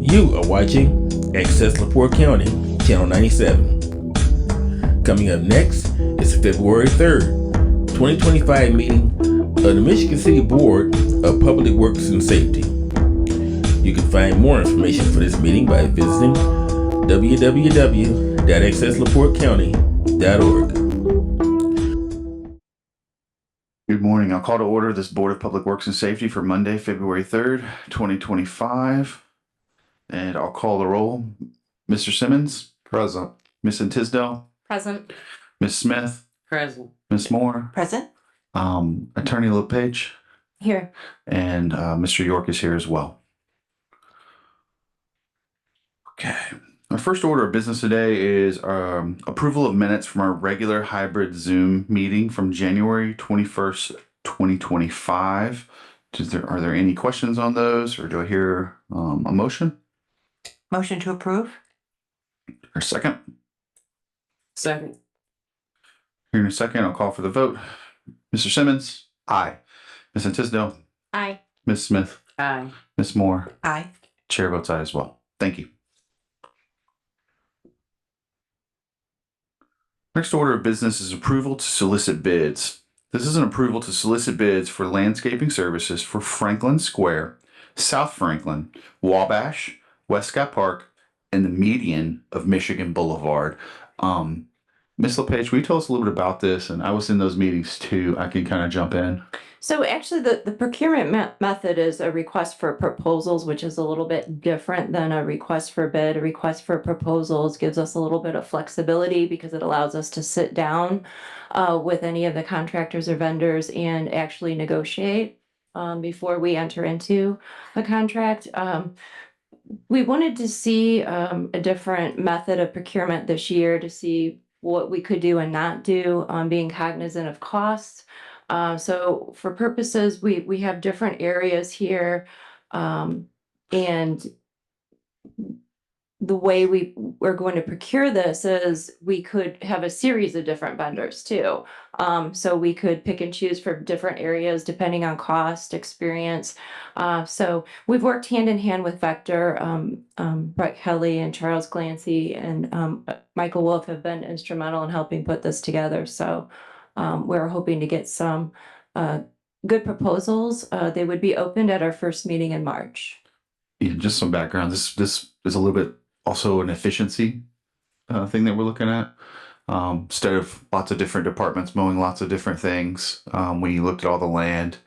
You are watching Access LaPorte County, Channel 97. Coming up next is the February 3rd, 2025 meeting of the Michigan City Board of Public Works and Safety. You can find more information for this meeting by visiting www.accesslaportecounty.org. Good morning. I'll call to order this Board of Public Works and Safety for Monday, February 3rd, 2025. And I'll call the roll. Mr. Simmons? Present. Ms. Tisdale? Present. Ms. Smith? Present. Ms. Moore? Present. Attorney LePage? Here. And Mr. York is here as well. Okay. Our first order of business today is approval of minutes from our regular hybrid Zoom meeting from January 21st, 2025. Are there any questions on those, or do I hear a motion? Motion to approve. Or second? Second. Here in a second, I'll call for the vote. Mr. Simmons? Aye. Ms. Tisdale? Aye. Ms. Smith? Aye. Ms. Moore? Aye. Chair votes aye as well. Thank you. Next order of business is approval to solicit bids. This is an approval to solicit bids for landscaping services for Franklin Square, South Franklin, Wabash, Westcott Park, and the median of Michigan Boulevard. Ms. LePage, will you tell us a little bit about this? And I was in those meetings too. I can kind of jump in. So actually the procurement method is a request for proposals, which is a little bit different than a request for bid. A request for proposals gives us a little bit of flexibility because it allows us to sit down with any of the contractors or vendors and actually negotiate before we enter into a contract. We wanted to see a different method of procurement this year to see what we could do and not do, being cognizant of costs. So for purposes, we have different areas here, and the way we're going to procure this is we could have a series of different vendors too. So we could pick and choose for different areas depending on cost, experience. So we've worked hand in hand with Vector. Brett Kelly and Charles Glancy and Michael Wolf have been instrumental in helping put this together. So we're hoping to get some good proposals. They would be opened at our first meeting in March. Yeah, just some background. This is a little bit also an efficiency thing that we're looking at. Instead of lots of different departments mowing lots of different things, we looked at all the land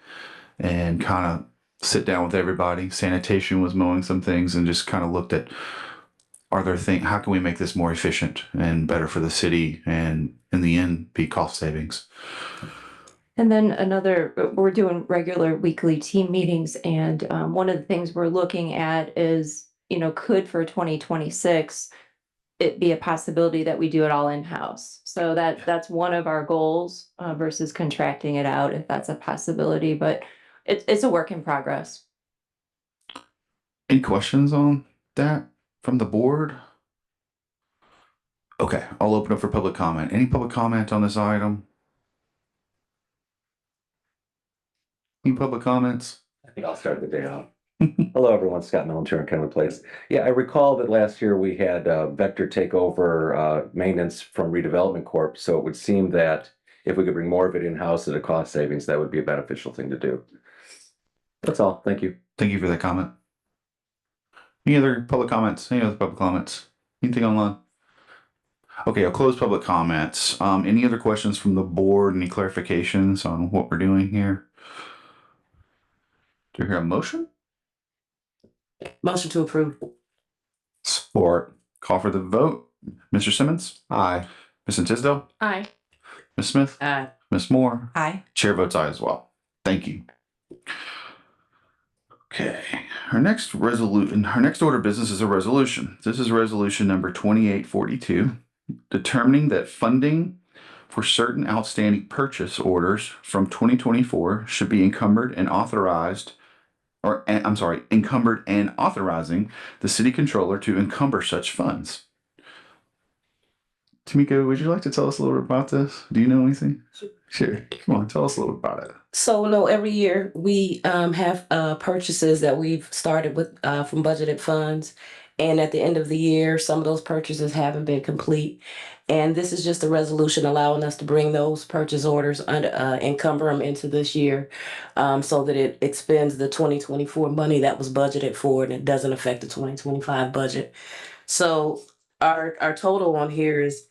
and kind of sit down with everybody. Sanitation was mowing some things and just kind of looked at how can we make this more efficient and better for the city and in the end be cost savings. And then we're doing regular weekly team meetings, and one of the things we're looking at is, could for 2026 it be a possibility that we do it all in-house? So that's one of our goals versus contracting it out if that's a possibility, but it's a work in progress. Any questions on that from the board? Okay, I'll open up for public comment. Any public comment on this item? Any public comments? I think I'll start the day off. Hello, everyone. Scott Melcher in Kenwood Place. Yeah, I recall that last year we had Vector take over maintenance from Redevelopment Corp. So it would seem that if we could bring more of it in-house at a cost savings, that would be a beneficial thing to do. That's all. Thank you. Thank you for that comment. Any other public comments? Any other public comments? Anything online? Okay, I'll close public comments. Any other questions from the board? Any clarifications on what we're doing here? Do you hear a motion? Motion to approve. Support. Call for the vote. Mr. Simmons? Aye. Ms. Tisdale? Aye. Ms. Smith? Aye. Ms. Moore? Aye. Chair votes aye as well. Thank you. Okay, our next order of business is a resolution. This is resolution number 2842, determining that funding for certain outstanding purchase orders from 2024 should be encumbered and authorizing the city controller to encumber such funds. Tamika, would you like to tell us a little bit about this? Do you know anything? Sure. Come on, tell us a little bit about it. So no, every year we have purchases that we've started with from budgeted funds. And at the end of the year, some of those purchases haven't been complete. And this is just a resolution allowing us to bring those purchase orders under encumber them into this year, so that it expends the 2024 money that was budgeted for it and it doesn't affect the 2025 budget. So our total on here is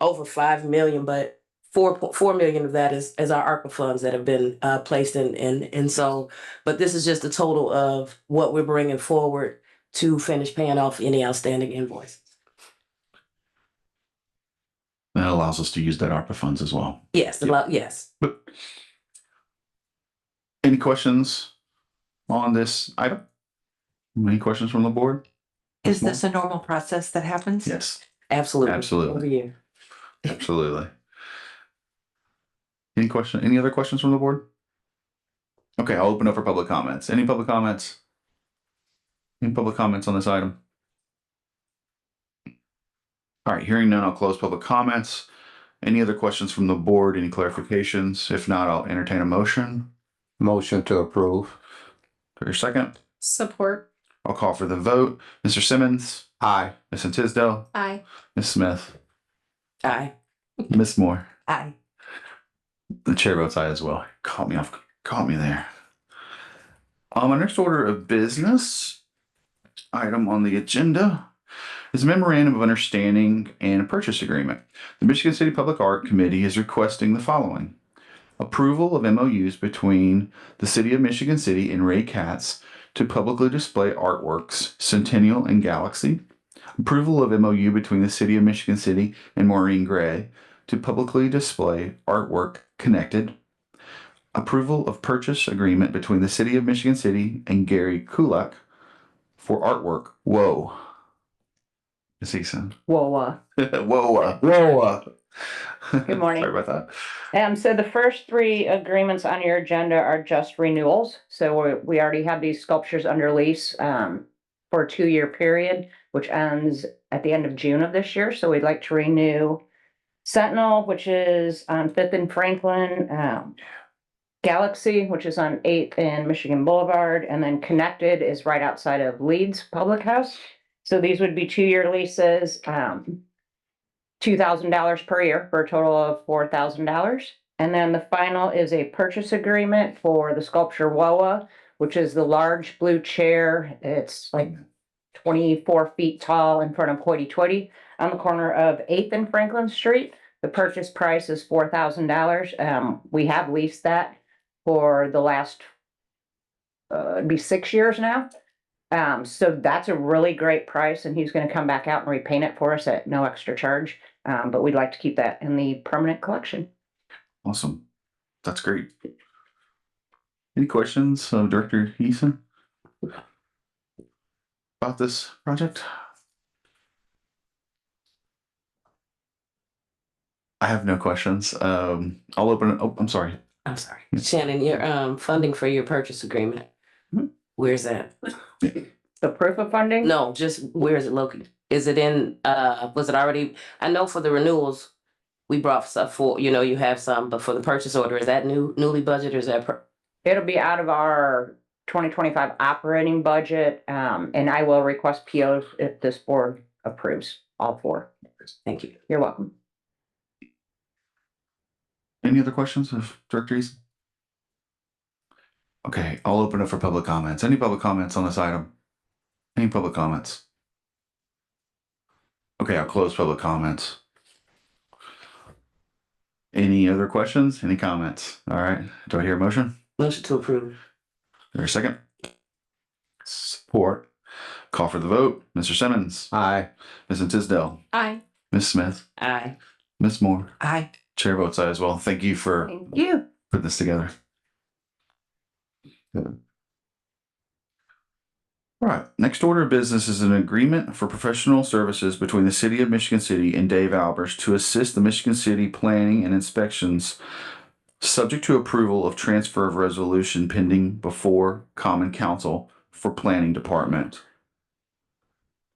over 5 million, but 4 million of that is our ARPA funds that have been placed in. So, but this is just the total of what we're bringing forward to finish paying off any outstanding invoices. That allows us to use that ARPA funds as well. Yes, yes. But any questions on this item? Any questions from the board? Is this a normal process that happens? Yes, Absolutely. Absolutely. Every year. absolutely. Any other questions from the board? Okay, I'll open up for public comments. Any public comments? Any public comments on this item? All right, hearing none, I'll close public comments. Any other questions from the board? Any clarifications? If not, I'll entertain a motion. Motion to approve. For your second, Support. I'll call for the vote. Mr. Simmons, Aye. Ms. Tisdale, Aye. Ms. Smith, Aye. Ms. Moore. Aye. The chair votes aye as well. Caught me there. Our next order of business item on the agenda is a memorandum of understanding and a purchase agreement. The Michigan City Public Art Committee is requesting the following: approval of MOUs between the City of Michigan City and Ray Katz to publicly display artworks Centennial and Galaxy. Approval of MOU between the City of Michigan City and Maureen Gray to publicly display artwork Connected. Approval of purchase agreement between the City of Michigan City and Gary Kulak for artwork Whoa. Ms. Eason. Whoa. Whoa. Good morning. Sorry about that. So the first three agreements on your agenda are just renewals. So we already have these sculptures under lease for a 2-year period, which ends at the end of June of this year. So we'd like to renew Sentinel, which is on 5th and Franklin, Galaxy, which is on 8th and Michigan Boulevard, and then Connected is right outside of Leeds Public House. So these would be 2-year leases, $2,000 per year for a total of $4,000. And then the final is a purchase agreement for the sculpture WOA, which is the large blue chair. It's like 24 feet tall in front of Hoity Toity on the corner of 8th and Franklin Street. The purchase price is $4,000. We have leased that for the last, it'd be 6 years now. So that's a really great price, and he's going to come back out and repaint it for us at no extra charge. But we'd like to keep that in the permanent collection. Awesome. That's great. Any questions of Director Eason about this project? I have no questions. I'll open it. Oh, I'm sorry. I'm sorry. Shannon, your funding for your purchase agreement. Where's that? The proof of funding? No, just where is it located? Is it in, was it already, I know for the renewals, we brought stuff for, you have some, but for the purchase order, is that newly budgeted or is that? It'll be out of our 2025 operating budget, and I will request POs if this board approves all 4. Thank you. You're welcome. Any other questions of Director Eason? Okay, I'll open it for public comments. Any public comments on this item? Any public comments? Okay, I'll close public comments. Any other questions? Any comments? All right, do I hear a motion? Motion to approve. Is there a second? Support. Call for the vote. Mr. Simmons. Aye. Ms. Tisdale. Aye. Ms. Smith. Aye. Ms. Moore. Aye. Chair votes aye as well. Thank you for Thank you. putting this together. Good. All right. Next order of business is an agreement for professional services between the City of Michigan City and Dave Albers to assist the Michigan City planning and inspections, subject to approval of transfer of resolution pending before Common Council for Planning Department.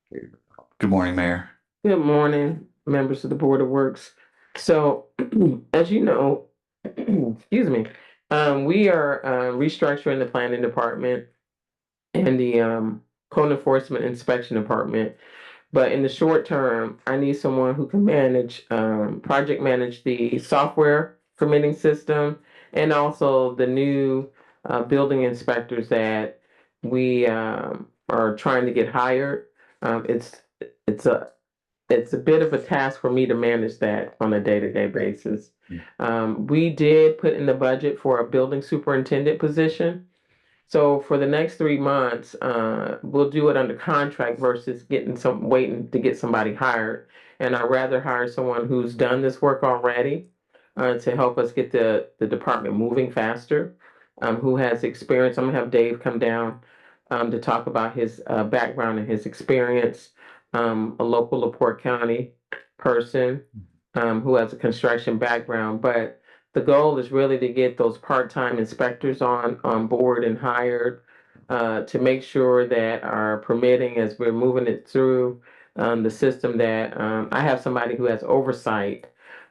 Good morning, Mayor. Good morning. members of the Board of Works. So, as you know, excuse me, we are restructuring the planning department and the code enforcement inspection department. But in the short term, I need someone who can project manage the software permitting system and also the new building inspectors that we are trying to get hired. It's a it's a bit of a task for me to manage that on a day-to-day basis. We did put in the budget for a building superintendent position. So for the next 3 months, we'll do it under contract versus waiting to get somebody hired. And I'd rather hire someone who's done this work already to help us get the department moving faster, who has experience. I'm gonna have Dave come down to talk about his background and his experience, a local LaPorte County person who has a construction background. But the goal is really to get those part-time inspectors on board and hired to make sure that our permitting, as we're moving it through the system, that I have somebody who has oversight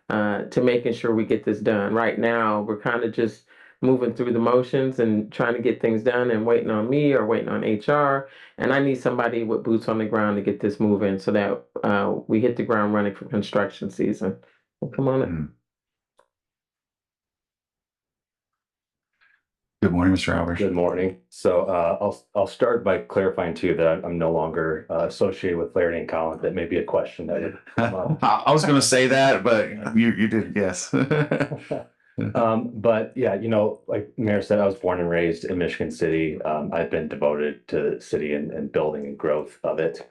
to making sure we get this done. Right now, we're kind of just moving through the motions and trying to get things done and waiting on me or waiting on HR. And I need somebody with boots on the ground to get this moving so that we hit the ground running for construction season. Well, come on in. Good morning, Mr. Albers. Good morning. So I'll start by clarifying to you that I'm no longer associated with Flaherty and Collins. That may be a question that I was going to say that, but you did, yes. But yeah, like Mayor said, I was born and raised in Michigan City. I've been devoted to the city and building and growth of it.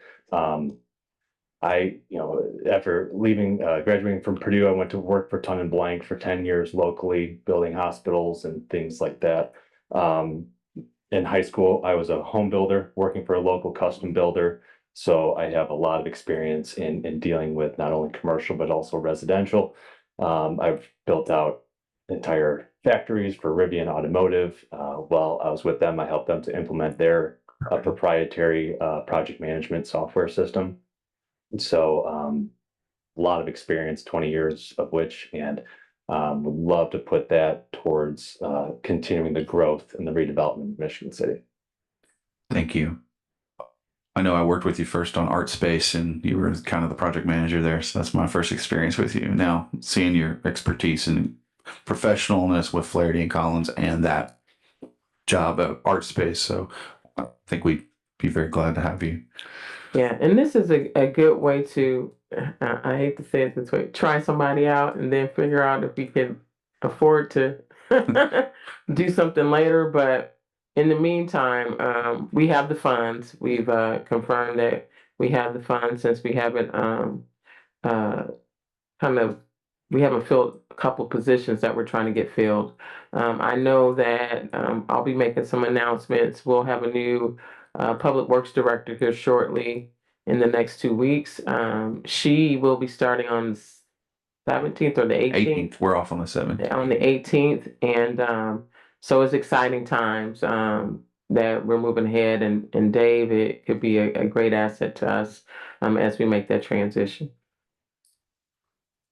After leaving, graduating from Purdue, I went to work for Ton and Blank for 10 years locally, building hospitals and things like that. In high school, I was a home builder working for a local custom builder. So I have a lot of experience in dealing with not only commercial, but also residential. I've built out entire factories for Rivian Automotive. While I was with them, I helped them to implement their proprietary project management software system. So a lot of experience, 20 years of which, and would love to put that towards continuing the growth and the redevelopment of Michigan City. Thank you. I know I worked with you first on Art Space and you were kind of the project manager there. So that's my first experience with you. Now seeing your expertise and professionalness with Flaherty and Collins and that job at Art Space. So I think we'd be very glad to have you. Yeah, and this is a good way to, I hate to say it this way, try somebody out and then figure out if we can afford to do something later. But in the meantime, we have the funds. We've confirmed that we have the funds since we haven't we haven't filled a couple positions that we're trying to get filled. I know that I'll be making some announcements. We'll have a new Public Works Director here shortly in the next 2 weeks. She will be starting on the 17th or the 18th. We're off on the 7th. On the 18th. And so it's exciting times that we're moving ahead. And Dave, it could be a great asset to us as we make that transition.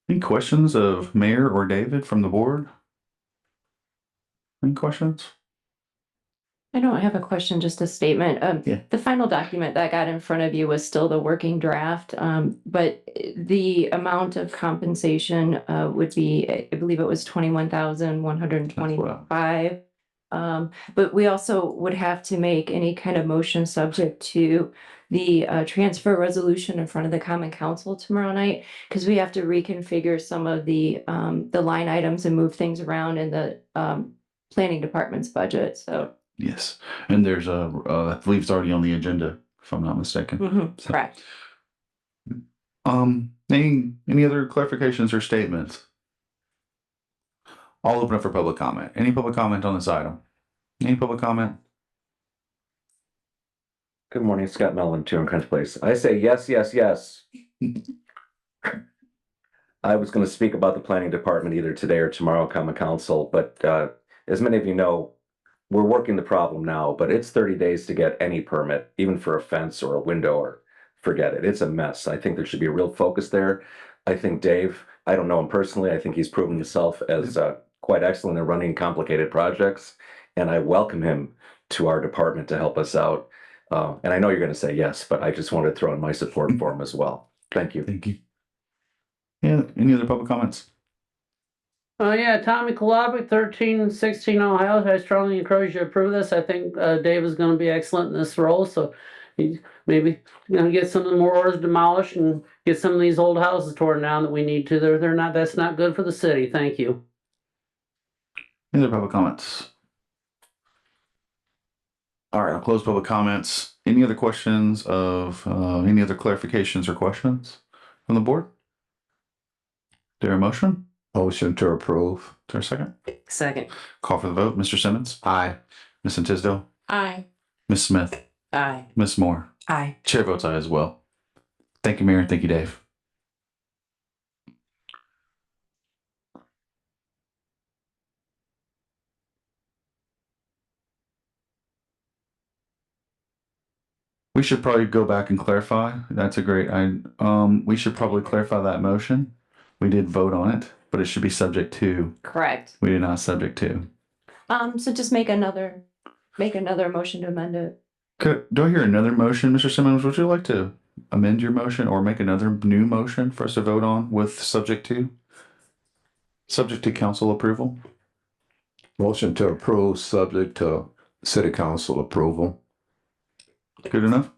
Any questions of Mayor or David from the board? Any questions? I don't have a question, just a statement. Yeah. The final document that got in front of you was still the working draft, but the amount of compensation would be, I believe it was 21,125. But we also would have to make any kind of motion subject to the transfer resolution in front of the Common Council tomorrow night, because we have to reconfigure some of the line items and move things around in the planning department's budget. So. Yes, and there's I believe it's already on the agenda, if I'm not mistaken. So, correct. any other clarifications or statements? I'll open up for public comment. Any public comment on this item? Any public comment? Good morning, Scott Mellon, 2 Country Place. I say yes, yes, yes. I was going to speak about the planning department either today or tomorrow, Common Council, but as many of you know, we're working the problem now, but it's 30 days to get any permit, even for a fence or a window, or forget it. It's a mess. I think there should be a real focus there. I think Dave, I don't know him personally. I think he's proven himself as quite excellent in running complicated projects. And I welcome him to our department to help us out. And I know you're going to say yes, but I just wanted to throw in my support for him as well. Thank you. Thank you. Yeah, any other public comments? Yeah, Tommy Kalabic, 1316 Ohio. I strongly encourage you to approve this. I think Dave is going to be excellent in this role. So he's maybe get some of the more orders demolished and get some of these old houses torn down that we need to. They're not. That's not good for the city. Thank you. Any other public comments? All right, I'll close public comments. Any other questions of any other clarifications or questions from the board? Is there a motion? Motion to approve. Is there a second? Second. Call for the vote. Mr. Simmons? Aye. Ms. Tisdale? Aye. Ms. Smith? Aye. Ms. Moore? Aye. Chair votes aye as well. Thank you, Mayor. Thank you, Dave. We should probably go back and clarify. That's a great, we should probably clarify that motion. We did vote on it, but it should be subject to, Correct. we did not subject to. So just make another motion to amend it. Do I hear another motion, Mr. Simmons? Would you like to amend your motion or make another new motion for us to vote on with subject to council approval? Motion to approve, subject to city council approval. Good enough?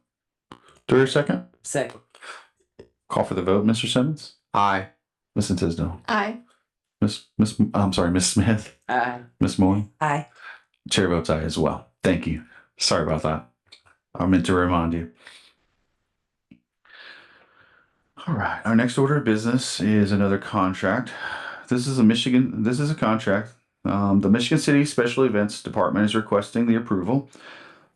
Do I hear a second? Second. Call for the vote, Mr. Simmons? Aye. Ms. Tisdale? Aye. Ms. Smith? Aye. Ms. Moore? Aye. Chair votes aye as well. Thank you. Sorry about that. I meant to remind you. All right. Our next order of business is another contract. This is a contract. The Michigan City Special Events Department is requesting the approval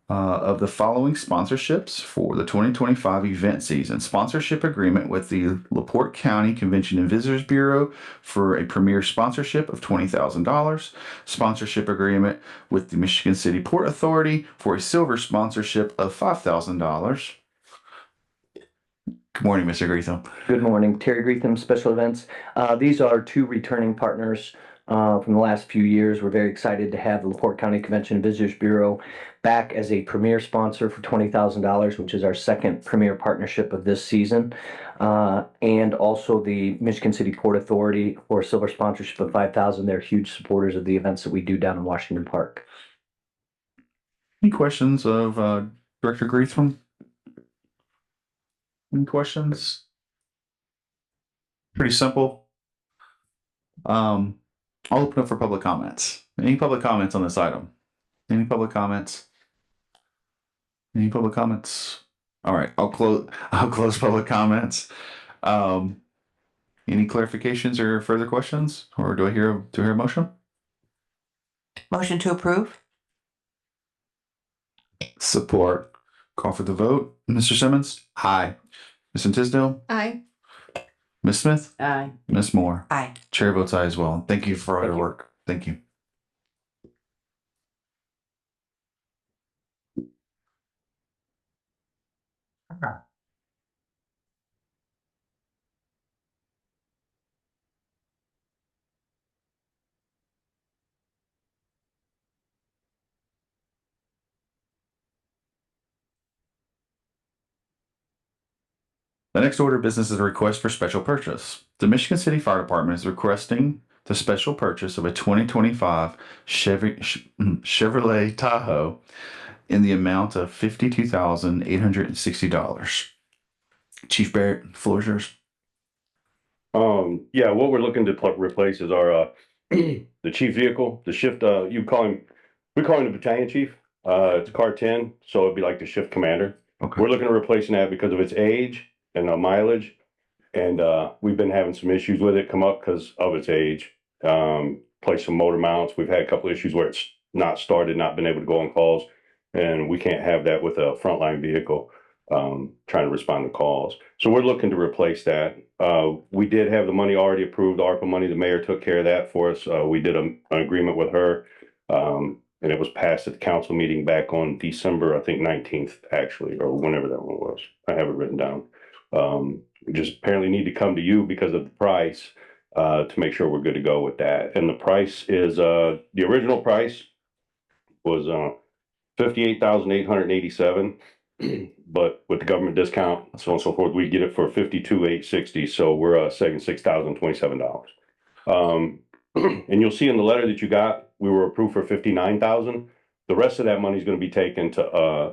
of the following sponsorships for the 2025 event season. Sponsorship agreement with the LaPorte County Convention and Visitors Bureau for a premier sponsorship of $20,000. Sponsorship agreement with the Michigan City Port Authority for a silver sponsorship of $5,000. Good morning, Mr. Greetham. Good morning, Terry Greetham, Special Events. These are two returning partners from the last few years. We're very excited to have the LaPorte County Convention and Visitors Bureau back as a premier sponsor for $20,000, which is our second premier partnership of this season. And also the Michigan City Port Authority for a silver sponsorship of $5,000. They're huge supporters of the events that we do down in Washington Park. Any questions of Director Greetham? Any questions? Pretty simple. I'll open up for public comments. Any public comments on this item? Any public comments? Any public comments? All right, I'll close public comments. Any clarifications or further questions? Or do I hear a motion? Motion to approve? Support. Call for the vote. Mr. Simmons? Aye. Ms. Tisdale? Aye. Ms. Smith? Aye. Ms. Moore? Aye. Chair votes aye as well. Thank you for all your Thank you. work. Thank you. The next order of business is a request for special purchase. The Michigan City Fire Department is requesting the special purchase of a 2025 Chevrolet Tahoe in the amount of $52,860. Chief Barrett, floor is yours. Yeah, what we're looking to replace is our the chief vehicle, the shift. We call him the battalion chief. It's car 10, so it'd be like the shift commander. Okay. We're looking at replacing that because of its age and mileage, and we've been having some issues with it come up because of its age. Placed some motor mounts. We've had a couple issues where it's not started, not been able to go on calls, and we can't have that with a frontline vehicle trying to respond to calls. So we're looking to replace that. We did have the money already approved, ARPA money. The mayor took care of that for us. We did an agreement with her, and it was passed at the council meeting back on December, I think 19th, actually, or whenever that one was. I have it written down. We just apparently need to come to you because of the price to make sure we're good to go with that. And the price is the original price was $58,887, but with the government discount, so on and so forth, we get it for $52,860. So we're saving $6,027. And you'll see in the letter that you got, we were approved for $59,000. The rest of that money is going to be taken to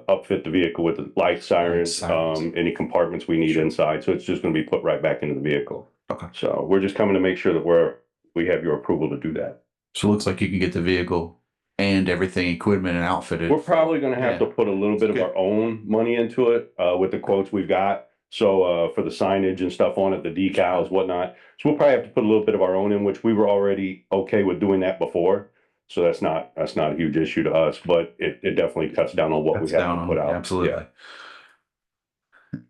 upfit the vehicle with the light sirens, any compartments we need inside. So it's just going to be put right back into the vehicle. Okay. So we're just coming to make sure that we have your approval to do that. So it looks like you can get the vehicle and everything, equipment and outfitted. We're probably going to have to put a little bit of our own money into it with the quotes we've got. So for the signage and stuff on it, the decals, whatnot. So we'll probably have to put a little bit of our own in, which we were already okay with doing that before. So that's not a huge issue to us, but it definitely cuts down on what we have to put out. Absolutely. Yeah.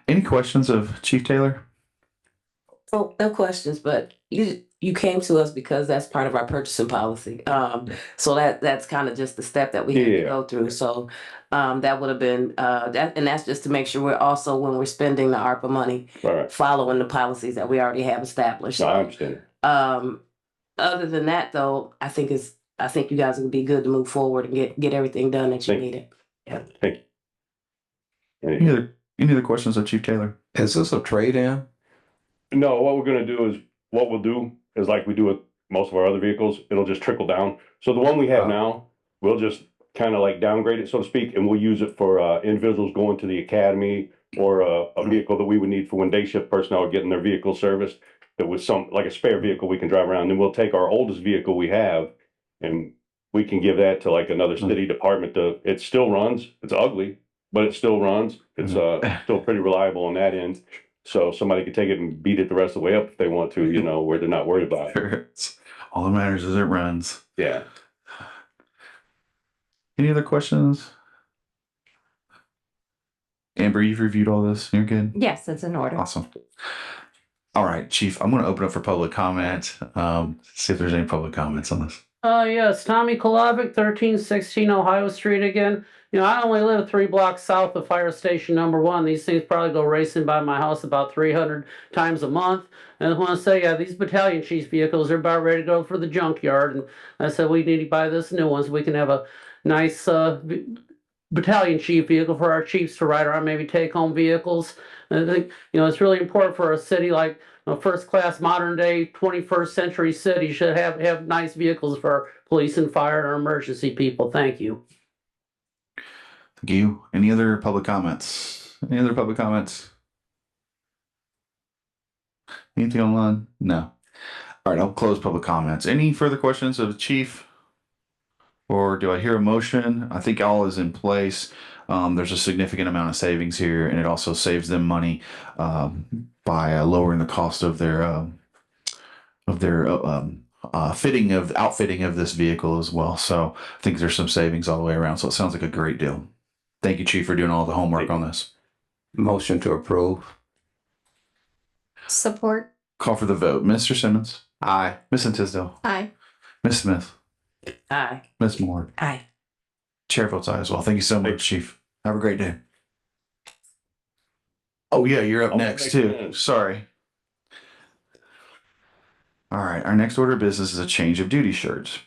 Any questions of Chief Taylor? Oh, no questions, but you came to us because that's part of our purchasing policy. So that's kind of just the step that we have to go through. So that would have been and that's just to make sure we're also, when we're spending the ARPA money, following the policies that we already have established. No, I understand. Other than that, though, I think you guys would be good to move forward and get everything done that you needed. Yeah. Thank you. Any other questions of Chief Taylor? Is this a trade-in? No, what we're going to do is like we do with most of our other vehicles, it'll just trickle down. So the one we have now, we'll just kind of like downgrade it, so to speak, and we'll use it for individuals going to the academy or a vehicle that we would need for when day shift personnel are getting their vehicle serviced. That was like a spare vehicle we can drive around. Then we'll take our oldest vehicle we have and we can give that to like another city department. It still runs. It's ugly, but it still runs. It's still pretty reliable on that end. So somebody could take it and beat it the rest of the way up if they want to, where they're not worried about it. All that matters is it runs. Yeah. Any other questions? Amber, you've reviewed all this. You're good? Yes, it's in order. Awesome. All right, Chief, I'm going to open up for public comment. See if there's any public comments on this. Yes, Tommy Kolovic, 1316 Ohio Street again. I only live 3 blocks south of Fire Station number 1. These things probably go racing by my house about 300 times a month. And I want to say, these battalion chief vehicles are about ready to go for the junkyard. And I said, we need to buy this new one so we can have a nice battalion chief vehicle for our chiefs to ride around, maybe take home vehicles. And I think, it's really important for a city like a first class modern day 21st century city should have nice vehicles for our police and fire and our emergency people. Thank you. Thank you. Any other public comments? Any other public comments? Anything online? No. All right, I'll close public comments. Any further questions of the chief? Or do I hear a motion? I think all is in place. There's a significant amount of savings here, and it also saves them money by lowering the cost of their outfitting of this vehicle as well. So I think there's some savings all the way around. So it sounds like a great deal. Thank you, Chief, for doing all the homework on this. Motion to approve. Support. Call for the vote. Mr. Simmons. Aye. Ms. Tisdale. Aye. Ms. Smith. Aye. Ms. Moore. Aye. Chair votes aye as well. Thank you so much, Chief. Have a great day. Oh, yeah, you're up next, too. Sorry. All right, our next order of business is a change of duty shirts.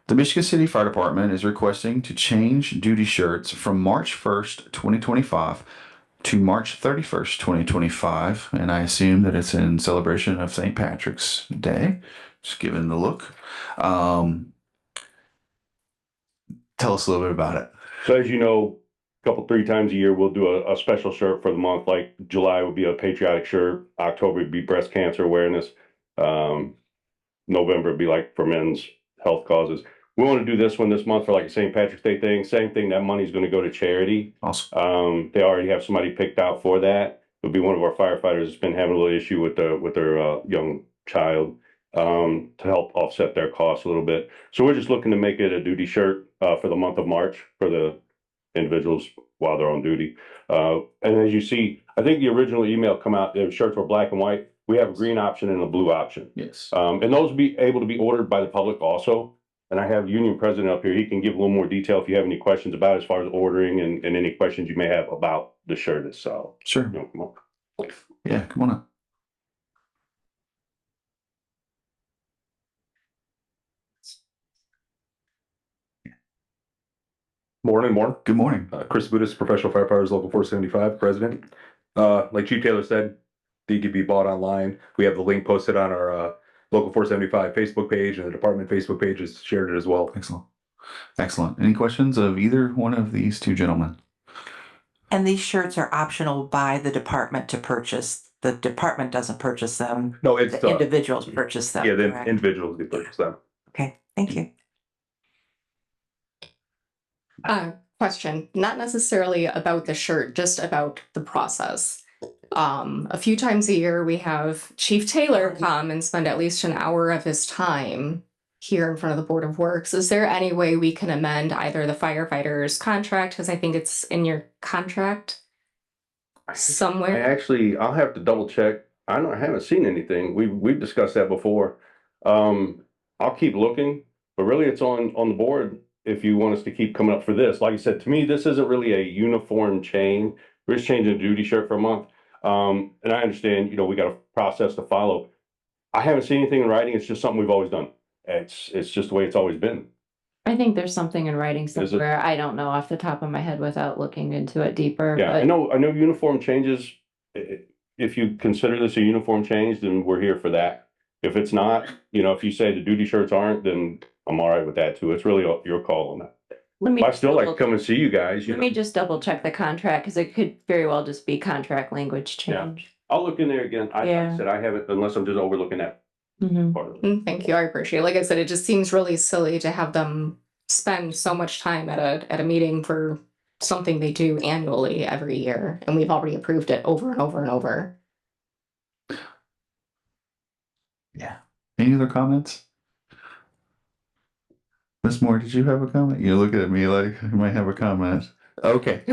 The Michigan City Fire Department is requesting to change duty shirts from March 1st, 2025 to March 31st, 2025. And I assume that it's in celebration of St. Patrick's Day, just given the look. Tell us a little bit about it. So as you know, three times a year, we'll do a special shirt for the month. Like July would be a patriotic shirt. October would be breast cancer awareness. November would be like for men's health causes. We want to do this one this month for like a St. Patrick's Day thing. Same thing, that money's going to go to charity. Awesome. They already have somebody picked out for that. It'll be one of our firefighters that's been having a little issue with their young child to help offset their costs a little bit. So we're just looking to make it a duty shirt for the month of March for the individuals while they're on duty. And as you see, I think the original email come out, the shirts were black and white. We have a green option and a blue option. Yes. And those will be able to be ordered by the public also. And I have Union President up here. He can give a little more detail if you have any questions about it as far as ordering and any questions you may have about the shirt itself. Sure. Come on. Yeah, come on up. Morning. Good morning. Chris Budis, Professional Firefighters Local 475, President. Like Chief Taylor said, they could be bought online. We have the link posted on our Local 475 Facebook page, and the department Facebook page has shared it as well. Excellent. Excellent. Any questions of either one of these two gentlemen? And these shirts are optional by the department to purchase. The department doesn't purchase them. No, it's The individuals purchase them. yeah, the correct? individuals who purchase them. Okay, thank you. Question, not necessarily about the shirt, just about the process. A few times a year, we have Chief Taylor come and spend at least an hour of his time here in front of the Board of Works. Is there any way we can amend either the firefighter's contract, because I think it's in your contract somewhere? I'll have to double check. I haven't seen anything. We've discussed that before. I'll keep looking, but really it's on the board if you want us to keep coming up for this. Like I said, to me, this isn't really a uniform change. We're just changing a duty shirt for a month. And I understand, we got a process to follow. I haven't seen anything in writing. It's just something we've always done. It's just the way it's always been. I think there's something in writing it? somewhere. I don't know off the top of my head without looking into it deeper. Yeah, but I know uniform changes. If you consider this a uniform change, then we're here for that. If it's not, if you say the duty shirts aren't, then I'm all right with that too. It's really your call on that. I still like to come and see you guys. Let me just double check the contract, because it could very well just be contract language change. I'll look in there again. Like Yeah. I said, I haven't, unless I'm just overlooking that Mhm. part of it. Thank you, I appreciate it. Like I said, it just seems really silly to have them spend so much time at a meeting for something they do annually every year, and we've already approved it over and over and over. Yeah. Any other comments? Ms. Moore, did you have a comment? You're looking at me like you might have a comment. Okay.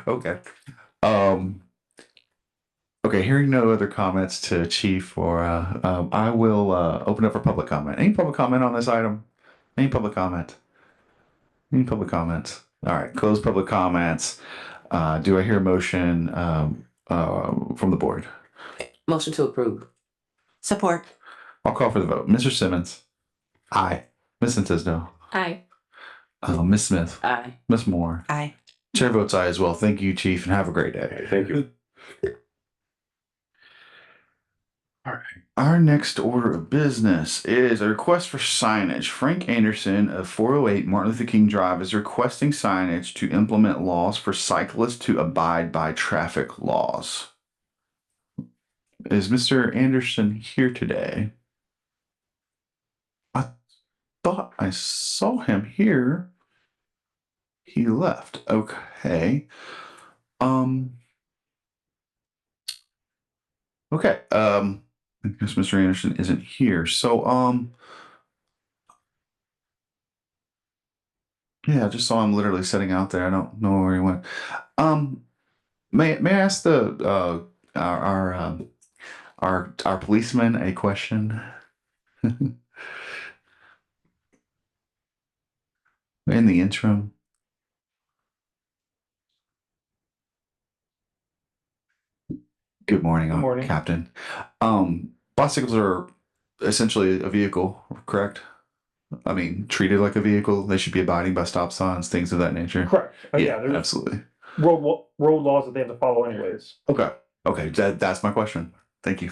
Okay. Okay, hearing no other comments to Chief I will open up for public comment. Any public comment on this item? Any public comment? Any public comments? All right, close public comments. Do I hear a motion from the board? Motion to approve. Support. I'll call for the vote. Mr. Simmons. Aye. Ms. Tisdale. Aye. Ms. Smith. Aye. Ms. Moore. Aye. Chair votes aye as well. Thank you, Chief, and have a great day. Thank you. All right. Our next order of business is a request for signage. Frank Anderson of 408 Martin Luther King Drive is requesting signage to implement laws for cyclists to abide by traffic laws. Is Mr. Anderson here today? I thought I saw him here. He left. Okay. Okay. I guess Mr. Anderson isn't here. So, yeah, I just saw him literally sitting out there. I don't know where he went. May I ask our policeman a question? In the interim. Good morning, Good morning. Captain. Bicycles are essentially a vehicle, correct? I mean, treated like a vehicle. They should be abiding by stop signs, things of that nature. Correct. Yeah, There's absolutely. road laws that they have to follow anyways. Okay. Okay. That's my question. Thank you.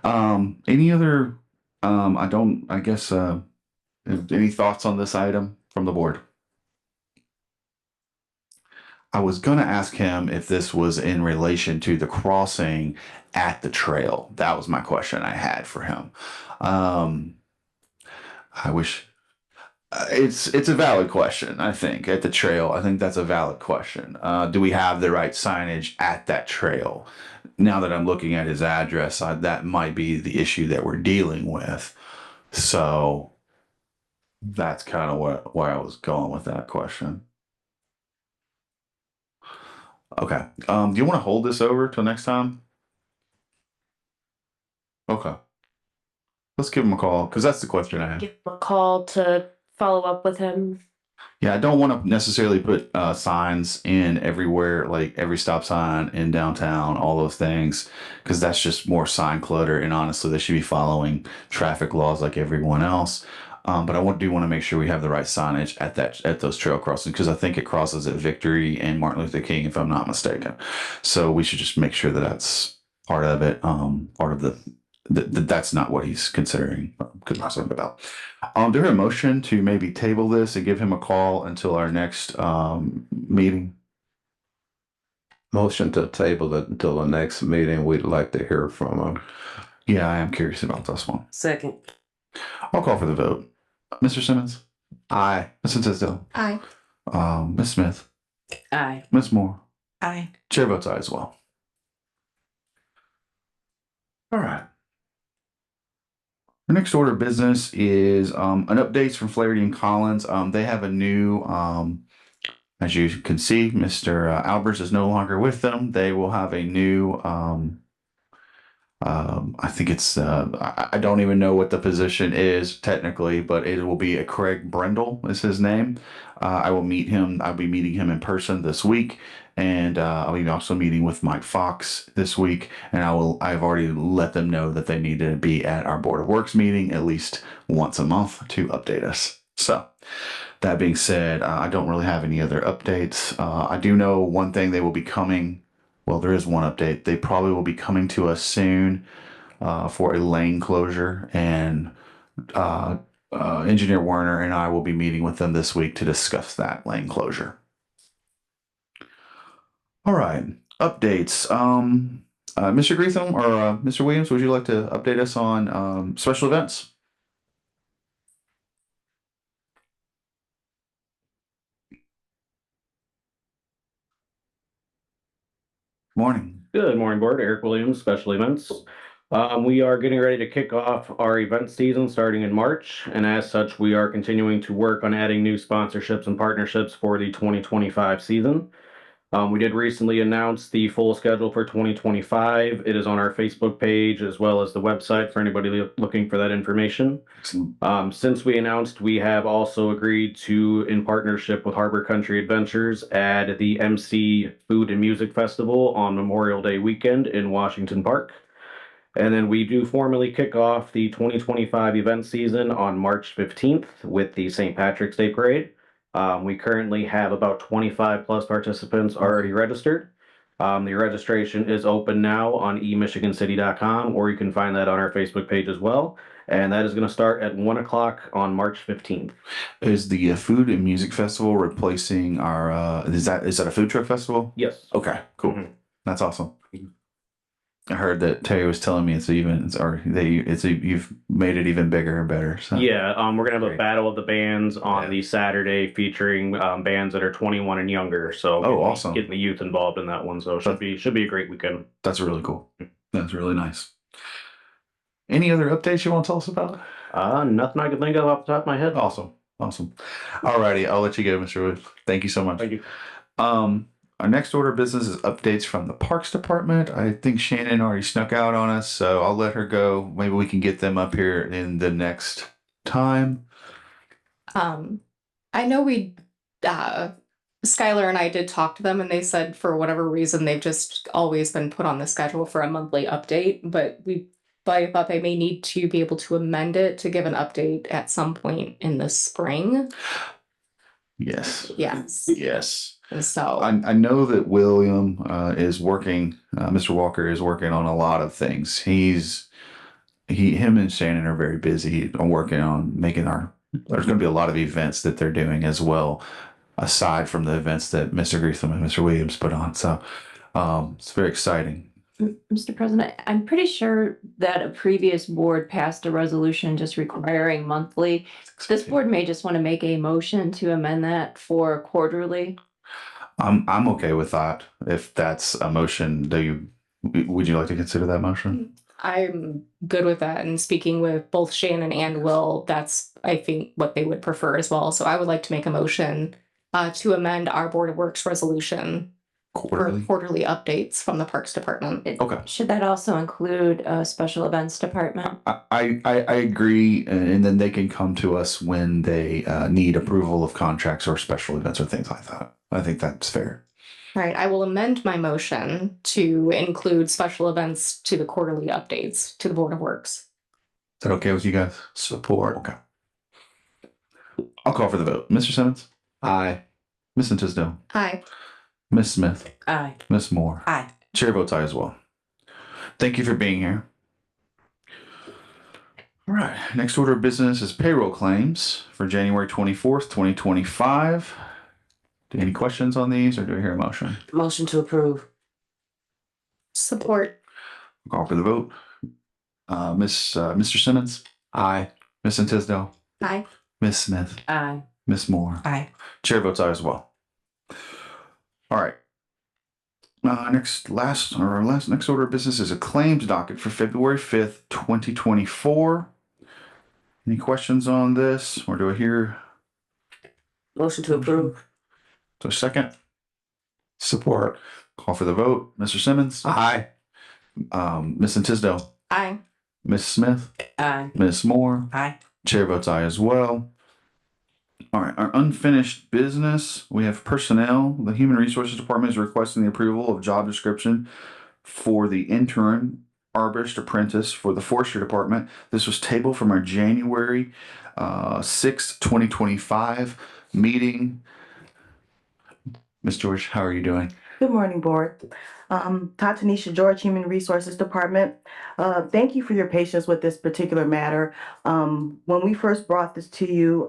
Any other, any thoughts on this item from the board? I was going to ask him if this was in relation to the crossing at the trail. That was my question I had for him. I wish it's a valid question. I think at the trail, I think that's a valid question. Do we have the right signage at that trail? Now that I'm looking at his address, that might be the issue that we're dealing with. So that's kind of where I was going with that question. Okay. Do you want to hold this over till next time? Okay. Let's give him a call because that's the question I had. Give him a call to follow up with him. Yeah, I don't want to necessarily put signs in everywhere, like every stop sign in downtown, all those things, because that's just more sign clutter. And honestly, they should be following traffic laws like everyone else. But do want to make sure we have the right signage at those trail crossings because I think it crosses at Victory and Martin Luther King, if I'm not mistaken. So we should just make sure that that's part of it. Part of that's not what he's considering concerned about. Do we have a motion to maybe table this and give him a call until our next meeting? Motion to table it until the next meeting. We'd like to hear from him. Yeah, I am curious about this one. Second. I'll call for the vote. Mr. Simmons? Aye. Mr. Tisdale? Aye. Ms. Smith? Aye. Ms. Moore? Aye. Chair votes aye as well. All right. The next order of business is an updates from Flaherty and Collins. They have a new, as you can see, Mr. Albers is no longer with them. They will have a new, I think it's, I don't even know what the position is technically, but it will be a Craig Brendel is his name. I will meet him. I'll be meeting him in person this week. And I'll be also meeting with Mike Fox this week. And I've already let them know that they need to be at our Board of Works meeting at least once a month to update us. So that being said, I don't really have any other updates. I do know one thing, they will be coming. Well, there is one update. They probably will be coming to us soon for a lane closure. And Engineer Werner and I will be meeting with them this week to discuss that lane closure. All right, updates. Mr. Greetham or Mr. Williams, would you like to update us on special events? Morning. Good morning, board. Eric Williams, Special Events. We are getting ready to kick off our event season starting in March, and as such, we are continuing to work on adding new sponsorships and partnerships for the 2025 season. We did recently announce the full schedule for 2025. It is on our Facebook page as well as the website for anybody looking for that information. Since we announced, we have also agreed to, in partnership with Harbor Country Adventures, add the MC Food and Music Festival on Memorial Day weekend in Washington Park. And then we do formally kick off the 2025 event season on March 15th with the St. Patrick's Day Parade. We currently have about 25 plus participants already registered. The registration is open now on emichigancity.com, or you can find that on our Facebook page as well. And that is going to start at 1 o'clock on March 15th. Is the Food and Music Festival replacing our, is that a food truck festival? Yes. Okay, cool. That's awesome. I heard that Terry was telling me you've made it even bigger and better. So Yeah, we're gonna have a battle of the bands on the Saturday featuring bands that are 21 and younger. So awesome. Getting the youth involved in that one. So it should be a great weekend. That's really cool. That's really nice. Any other updates you want to tell us about? Nothing I can think of off the top of my head. Awesome. All righty, I'll let you go, Mr. Wood. Thank you so much. Thank you. Our next order of business is updates from the Parks Department. I think Shannon already snuck out on us, so I'll let her go. Maybe we can get them up here in the next time. I know Skylar and I did talk to them and they said for whatever reason, they've just always been put on the schedule for a monthly update, but I thought they may need to be able to amend it to give an update at some point in the spring. Yes. So I know that William is working. Mr. Walker is working on a lot of things. Him and Shannon are very busy on working on making there's going to be a lot of events that they're doing as well, aside from the events that Mr. Greetham and Mr. Williams put on. So it's very exciting. Mr. President, I'm pretty sure that a previous board passed a resolution just requiring monthly. This board may just want to make a motion to amend that for quarterly. I'm okay with that. If that's a motion, would you like to consider that motion? I'm good with that. And speaking with both Shannon and Will, that's, I think, what they would prefer as well. So I would like to make a motion to amend our Board of Works resolution Quarterly. quarterly updates from the Parks Department. Okay. Should that also include special events department? I agree, and then they can come to us when they need approval of contracts or special events or things like that. I think that's fair. All right, I will amend my motion to include special events to the quarterly updates to the Board of Works. Is that okay with you guys? Support. Okay. I'll call for the vote. Mr. Simmons? Aye. Ms. Tisdale? Aye. Ms. Smith? Aye. Ms. Moore? Aye. Chair votes aye as well. Thank you for being here. All right, next order of business is payroll claims for January 24th, 2025. Any questions on these, or do I hear a motion? Motion to approve. Support. Call for the vote. Mr. Simmons? Aye. Ms. Tisdale? Aye. Ms. Smith? Aye. Ms. Moore? Aye. Chair votes aye as well. All right. Next order of business is a claims docket for February 5th, 2024. Any questions on this, or do I hear Motion to approve. a second? Support. Call for the vote. Mr. Simmons? Aye. Ms. Tisdale? Aye. Ms. Smith? Aye. Ms. Moore? Aye. Chair votes aye as well. All right, our unfinished business, we have personnel. The Human Resources Department is requesting the approval of job description for the intern arborist apprentice for the Forestry Department. This was tabled from our January 6th, 2025 meeting. Ms. George, how are you doing? Good morning, Board. Tatanisha George, Human Resources Department. Thank you for your patience with this particular matter. When we first brought this to you,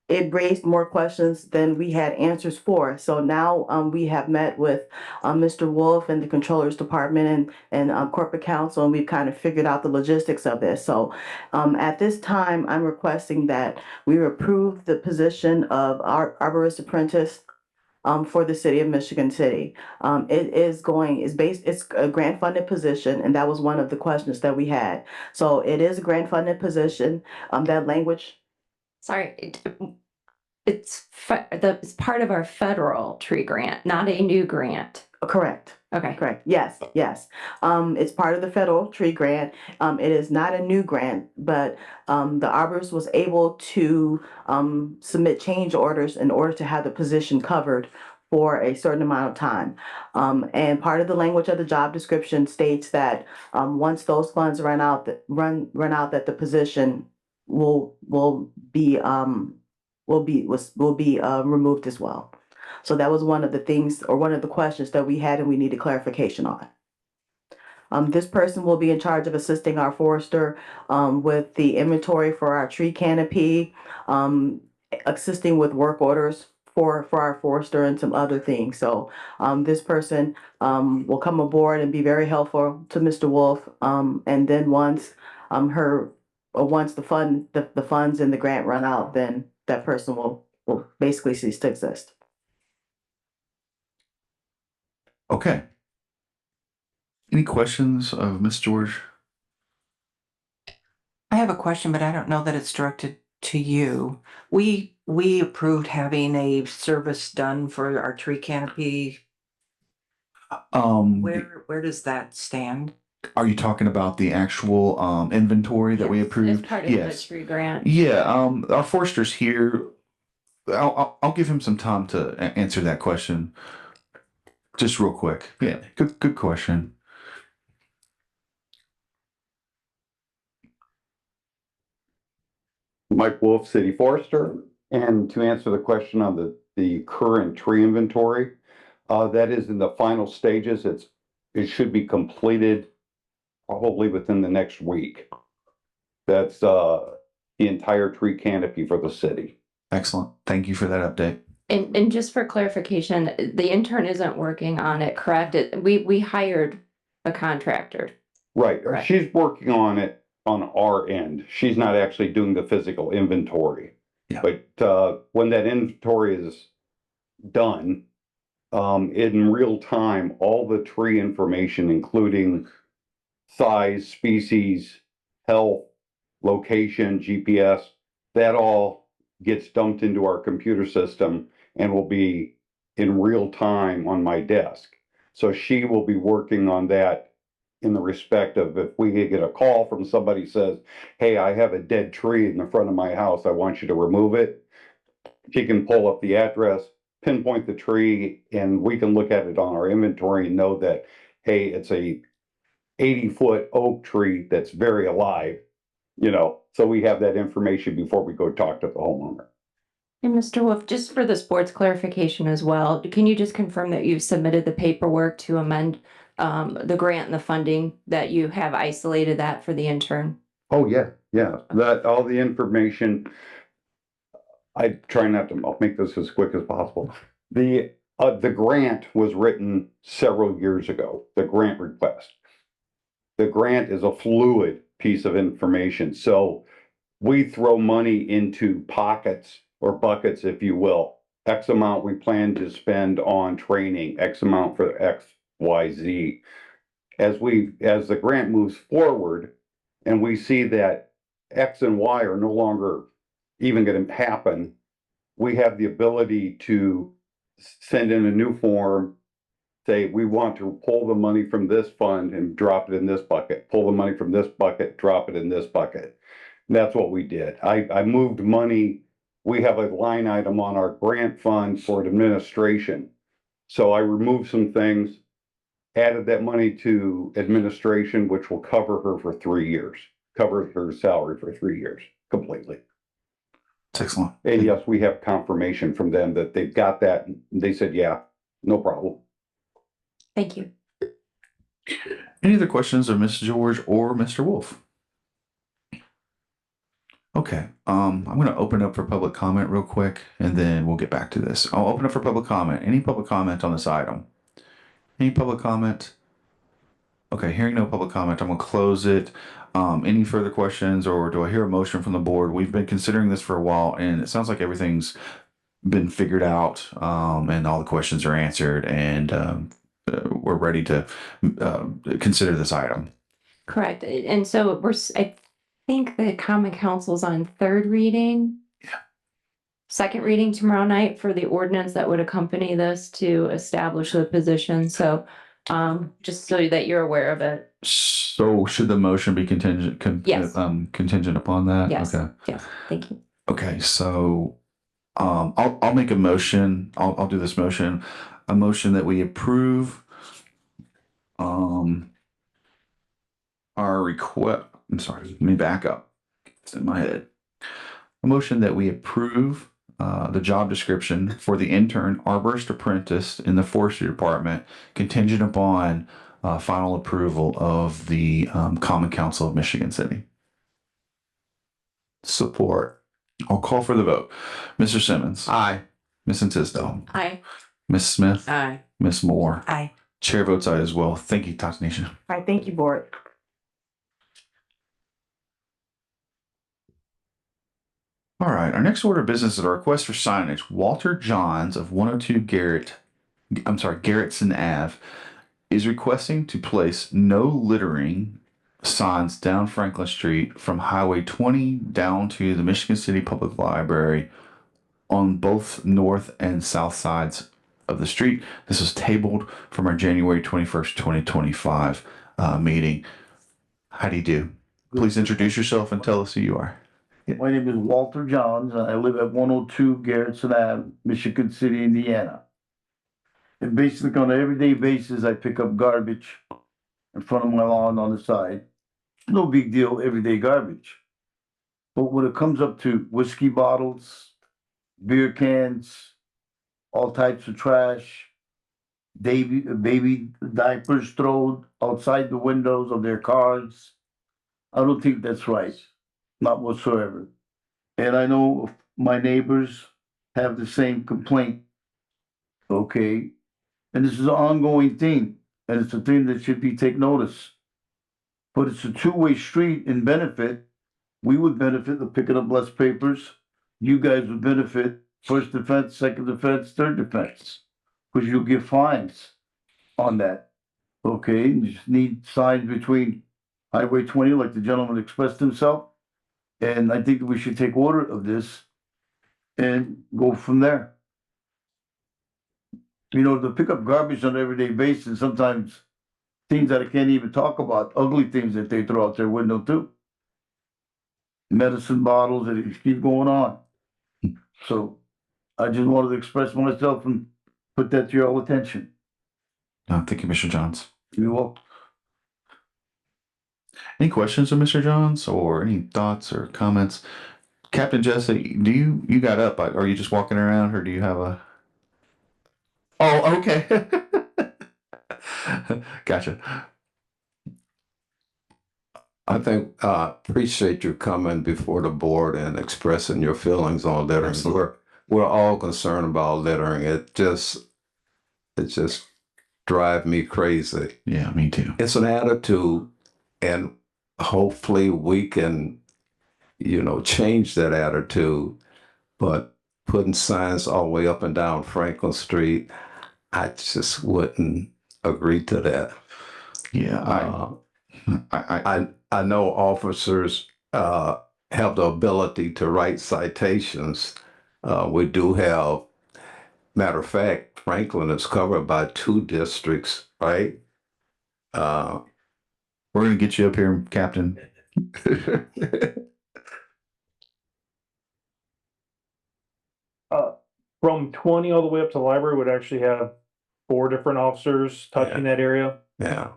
it raised more questions than we had answers for. So now we have met with Mr. Wolf and the Controller's Department and Corporate Counsel, and we've kind of figured out the logistics of this. So at this time, I'm requesting that we approve the position of arborist apprentice for the city of Michigan City. It's a grant funded position, and that was one of the questions that we had. So it is a grant funded position. That language. Sorry, it's part of our federal tree grant, not a new grant. Correct. Okay. Correct. Yes. Yes. It's part of the federal tree grant. It is not a new grant, but the arborist was able to submit change orders in order to have the position covered for a certain amount of time. And part of the language of the job description states that once those funds run out, that the position will be removed as well. So that was one of the things, or one of the questions that we had, and we needed clarification on. This person will be in charge of assisting our forester with the inventory for our tree canopy, assisting with work orders for our forester and some other things. So this person will come aboard and be very helpful to Mr. Wolf. And then once the funds and the grant run out, then that person will basically cease to exist. Okay. Any questions of Ms. George? I have a question, but I don't know that it's directed to you. We approved having a service done for our tree canopy. Where does that stand? Are you talking about the actual inventory that we approved? It's part of the tree grant. Yeah, our forester's here. I'll give him some time to answer that question. Just real quick. Yeah, good question. Mike Wolf, City Forester. And to answer the question on the current tree inventory, that is in the final stages. It should be completed probably within the next week. That's the entire tree canopy for the city. Excellent. Thank you for that update. And just for clarification, the intern isn't working on it, correct? We hired a contractor. Right. Right. She's working on it on our end. She's not actually doing the physical inventory. Yeah. But when that inventory is done, in real time, all the tree information, including size, species, health, location, GPS, that all gets dumped into our computer system and will be in real time on my desk. So she will be working on that in the respect of if we get a call from somebody says, hey, I have a dead tree in the front of my house, I want you to remove it. She can pull up the address, pinpoint the tree, and we can look at it on our inventory and know that, hey, it's a 80-foot oak tree that's very alive, you know, so we have that information before we go talk to the homeowner. And Mr. Wolf, just for this board's clarification as well, can you just confirm that you've submitted the paperwork to amend the grant and the funding, that you have isolated that for the intern? Oh, yeah, that, all the information. I try not to, I'll make this as quick as possible. The grant was written several years ago, the grant request. The grant is a fluid piece of information, so we throw money into pockets or buckets, if you will. X amount we plan to spend on training, X amount for X, Y, Z. As the grant moves forward and we see that X and Y are no longer even going to happen, we have the ability to send in a new form, say we want to pull the money from this fund and drop it in this bucket, pull the money from this bucket, drop it in this bucket. And that's what we did. I moved money. We have a line item on our grant fund for administration. So I removed some things, added that money to administration, which will cover her for 3 years, cover her salary for 3 years completely. That's excellent. And yes, we have confirmation from them that they've got that. They said, yeah, no problem. Thank you. Any other questions of Ms. George or Mr. Wolf? Okay, I'm going to open up for public comment real quick, and then we'll get back to this. I'll open up for public comment. Any public comment on this item? Any public comment? Okay, hearing no public comment, I'm going to close it. Any further questions, or do I hear a motion from the board? We've been considering this for a while, and it sounds like everything's been figured out, and all the questions are answered, and we're ready to consider this item. Correct. And so I think the common council's on third reading. Yeah. Second reading tomorrow night for the ordinance that would accompany this to establish the position. So just so that you're aware of it. So should the motion be contingent upon that? Yes. Okay. Yes. Thank you. Okay. So I'll make a motion. I'll do this motion. A motion that we approve our request. I'm sorry, let me back up. It's in my head. A motion that we approve the job description for the intern arborist apprentice in the forestry department, contingent upon final approval of the Common Council of Michigan City. Support. I'll call for the vote. Mr. Simmons. Aye. Ms. Tisdale. Aye. Ms. Smith. Aye. Ms. Moore. Aye. Chair votes aye as well. Thank you, Tanisha. All right, thank you, board. All right, our next order of business is a request for signage. Walter Johns of 102 Garrettson Ave is requesting to place no littering signs down Franklin Street from Highway 20 down to the Michigan City Public Library on both north and south sides of the street. This was tabled from our January 21st, 2025 meeting. How do you do? Please introduce yourself and tell us who you are. My name is Walter Johns, and I live at 102 Garrettson Ave, Michigan City, Indiana. And basically on an everyday basis, I pick up garbage in front of my lawn on the side. No big deal, everyday garbage. But when it comes up to whiskey bottles, beer cans, all types of trash, baby diapers thrown outside the windows of their cars, I don't think that's right. Not whatsoever. And I know my neighbors have the same complaint. Okay. And this is an ongoing thing, and it's a thing that should be take notice. But it's a two-way street in benefit. We would benefit of picking up less papers. You guys would benefit first defense, second defense, third defense. Because you'll get fines on that. Okay, you just need signs between Highway 20, like the gentleman expressed himself. And I think we should take order of this and go from there. You know, to pick up garbage on an everyday basis, sometimes things that I can't even talk about, ugly things that they throw out their window too. Medicine bottles, and it keep going on. So I just wanted to express myself and put that to your attention. Thank you, Mr. Johns. You're welcome. Any questions of Mr. Johns or any thoughts or comments? Captain Jesse, do you got up? Are you just walking around or do you have a? Oh, okay. Gotcha. I think, appreciate you coming before the board and expressing your feelings on littering. We're all concerned about littering. It just drive me crazy. Yeah, me too. It's an attitude, and hopefully we can, change that attitude. But putting signs all the way up and down Franklin Street, I just wouldn't agree to that. Yeah, I know officers have the ability to write citations. We do have, matter of fact, Franklin is covered by 2 districts, right? We're gonna get you up here, Captain. From 20 all the way up to the library would actually have 4 different officers touching that area. Yeah.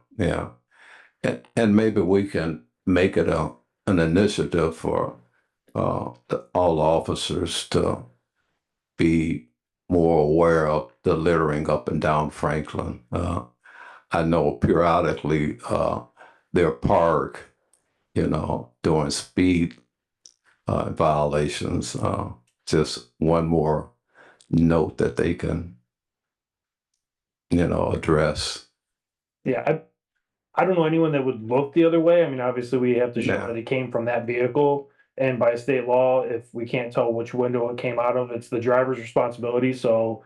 And maybe we can make it an initiative for all officers to be more aware of the littering up and down Franklin. I know periodically they're parked, doing speed violations. Just one more note that they can, address. Yeah, I don't know anyone that would look the other way. I mean, obviously we have to show that it came from that vehicle. And by state law, if we can't tell which window it came out of, it's the driver's responsibility. So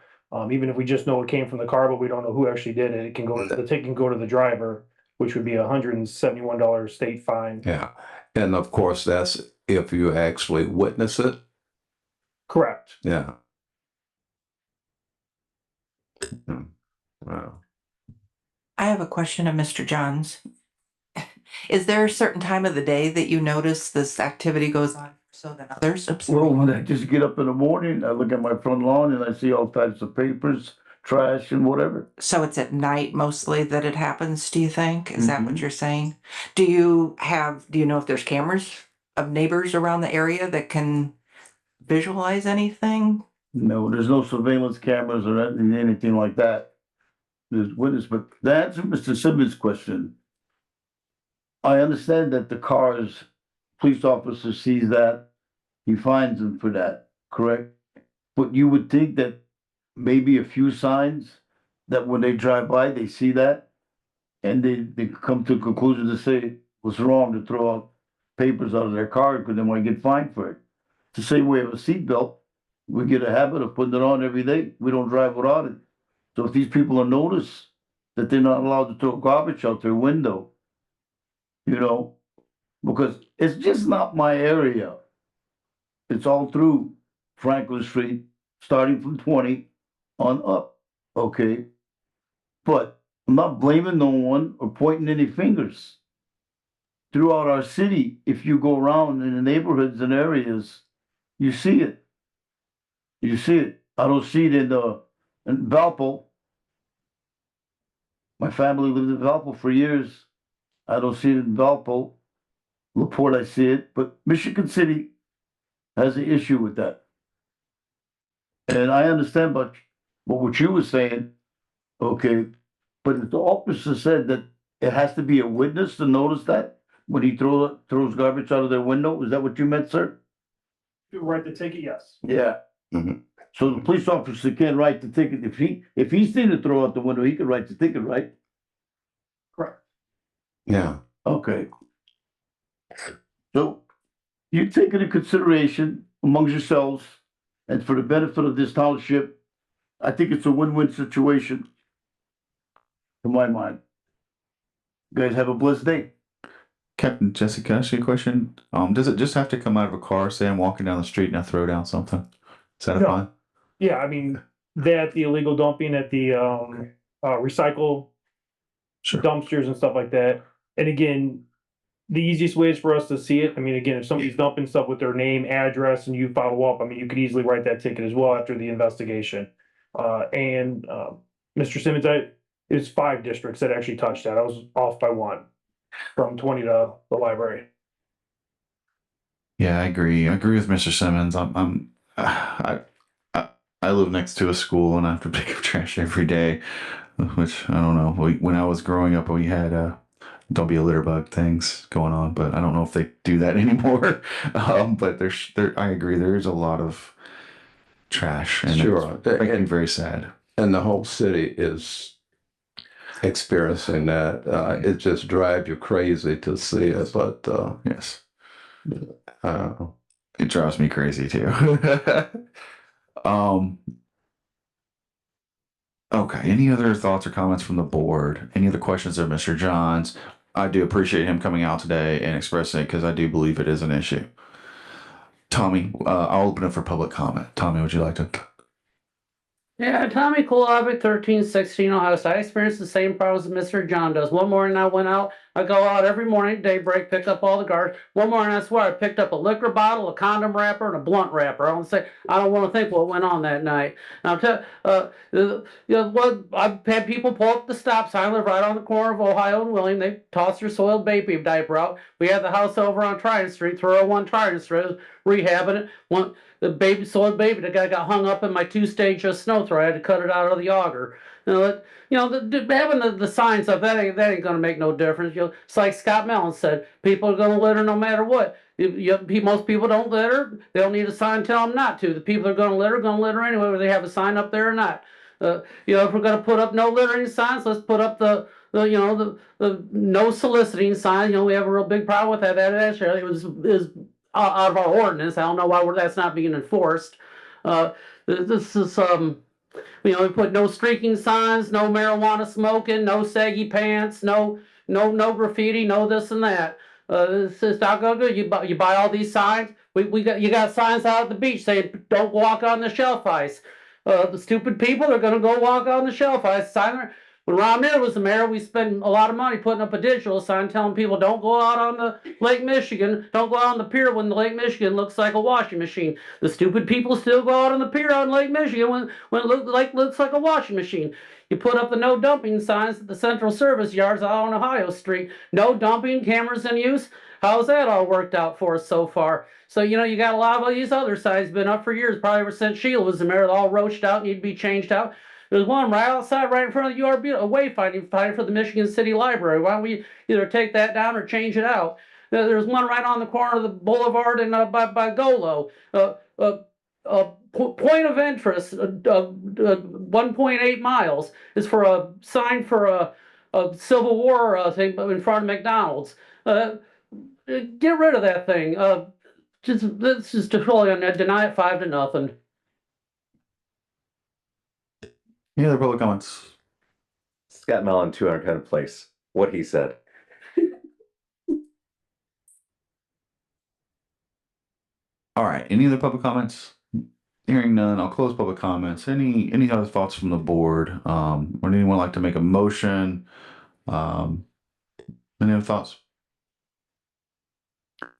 even if we just know it came from the car, but we don't know who actually did it, it can go. The ticket can go to the driver, which would be $171 state fine. Yeah, and of course that's if you actually witness it. Correct. Yeah. Wow. I have a question of Mr. Johns. Is there a certain time of the day that you notice this activity goes on so than others? Well, when I just get up in the morning, I look at my front lawn and I see all types of papers, trash and whatever. So it's at night mostly that it happens, do you think? Is that what you're saying? Do you know if there's cameras of neighbors around the area that can visualize anything? No, there's no surveillance cameras or anything like that. There's witness, but to answer Mr. Simmons' question, I understand that the police officer sees that, he fines them for that, correct? But you would think that maybe a few signs that when they drive by, they see that and they come to a conclusion to say it was wrong to throw out papers out of their car because they might get fined for it. It's the same way of a seatbelt. We get a habit of putting it on every day. We don't drive without it. So if these people are noticed that they're not allowed to throw garbage out their window, because it's just not my area. It's all through Franklin Street, starting from 20 on up, okay? But I'm not blaming no one or pointing any fingers. Throughout our city, if you go around in the neighborhoods and areas, you see it. You see it. I don't see it in Valpo. My family lived in Valpo for years. I don't see it in Valpo. LaPorte, I see it, but Michigan City has an issue with that. And I understand but what you were saying, okay, but if the officer said that it has to be a witness to notice that when he throws garbage out of their window, is that what you meant, sir? To write the ticket, yes. Yeah. So the police officer can't write the ticket. If he's seen it throw out the window, he could write the ticket, right? Correct. Yeah. Okay. So you take into consideration amongst yourselves and for the benefit of this township, I think it's a win-win situation. To my mind. You guys have a blessed day. Captain Jesse, can I ask you a question? Does it just have to come out of a car? Say I'm walking down the street and I throw down something. Is that No. fine? Yeah, I mean, that, the illegal dumping at the recycle dumpsters and stuff like that. And again, the easiest way is for us to see it. I mean, again, if somebody's dumping stuff with their name, address, and you follow up, I mean, you could easily write that ticket as well after the investigation. Mr. Simmons, it's 5 districts that actually touched that. I was off by 1 from 20 to the library. Yeah, I agree. I agree with Mr. Simmons. I live next to a school and I have to pick up trash every day, which I don't know. When I was growing up, we had don't be a litter bug things going on, but I don't know if they do that anymore. But I agree. There is a lot of trash, and Sure. it's making me very sad. And the whole city is experiencing that. It just drives you crazy to see it, but yes, it drives me crazy too. Okay. Any other thoughts or comments from the board? Any other questions of Mr. Johns? I do appreciate him coming out today and expressing it because I do believe it is an issue. Tommy, I'll open it for public comment. Tommy, would you like to? Yeah, Tommy Kolovic, 1316 Ohio State. I experienced the same problems that Mr. John does. One morning I went out. I go out every morning at daybreak, pick up all the garbage. One morning I swear I picked up a liquor bottle, a condom wrapper, and a blunt wrapper. I don't want to think what went on that night. Now, I've had people pull up the stop sign. I live right on the corner of Ohio and William. They toss their soiled baby diaper out. We had the house over on Trident Street, 301 Trident Street, rehabbing it. The soiled baby, the guy got hung up in my 2-stage snow throw. I had to cut it out of the auger. Having the signs up, that ain't going to make no difference. It's like Scott Mellon said, people are going to litter no matter what. Most people don't litter. They don't need a sign telling them not to. The people that are going to litter anyway, whether they have a sign up there or not. If we're going to put up no littering signs, let's put up the no soliciting sign. We have a real big problem with that. That actually is out of our ordinance. I don't know why that's not being enforced. This is we put no streaking signs, no marijuana smoking, no saggy pants, no graffiti, no this and that. This is not going to do. You buy all these signs. You got signs out at the beach saying don't walk on the shelf ice. The stupid people are going to go walk on the shelf ice. When Ron Muir was the mayor, we spent a lot of money putting up a digital sign telling people don't go out on the Lake Michigan, don't go out on the pier when the Lake Michigan looks like a washing machine. The stupid people still go out on the pier on Lake Michigan when it looks like a washing machine. You put up the no dumping signs at the Central Service yards out on Ohio Street. No dumping, cameras in use. How's that all worked out for us so far? So, you got a lot of these other signs been up for years, probably ever since Sheila was the mayor, all roached out, need to be changed out. There's one right outside, right in front of the URB, a wayfinding sign for the Michigan City Library. Why don't we either take that down or change it out? There's one right on the corner of the boulevard and by Golo. Point of interest, 1.8 miles is for a sign for a Civil War thing in front of McDonald's. Get rid of that thing. This is totally deny it 5-0. Any other public comments? Scott Mellon, 200 Kind of Place. What he said. All right. Any other public comments? Hearing none, I'll close public comments. Any other thoughts from the board? Would anyone like to make a motion? Any other thoughts?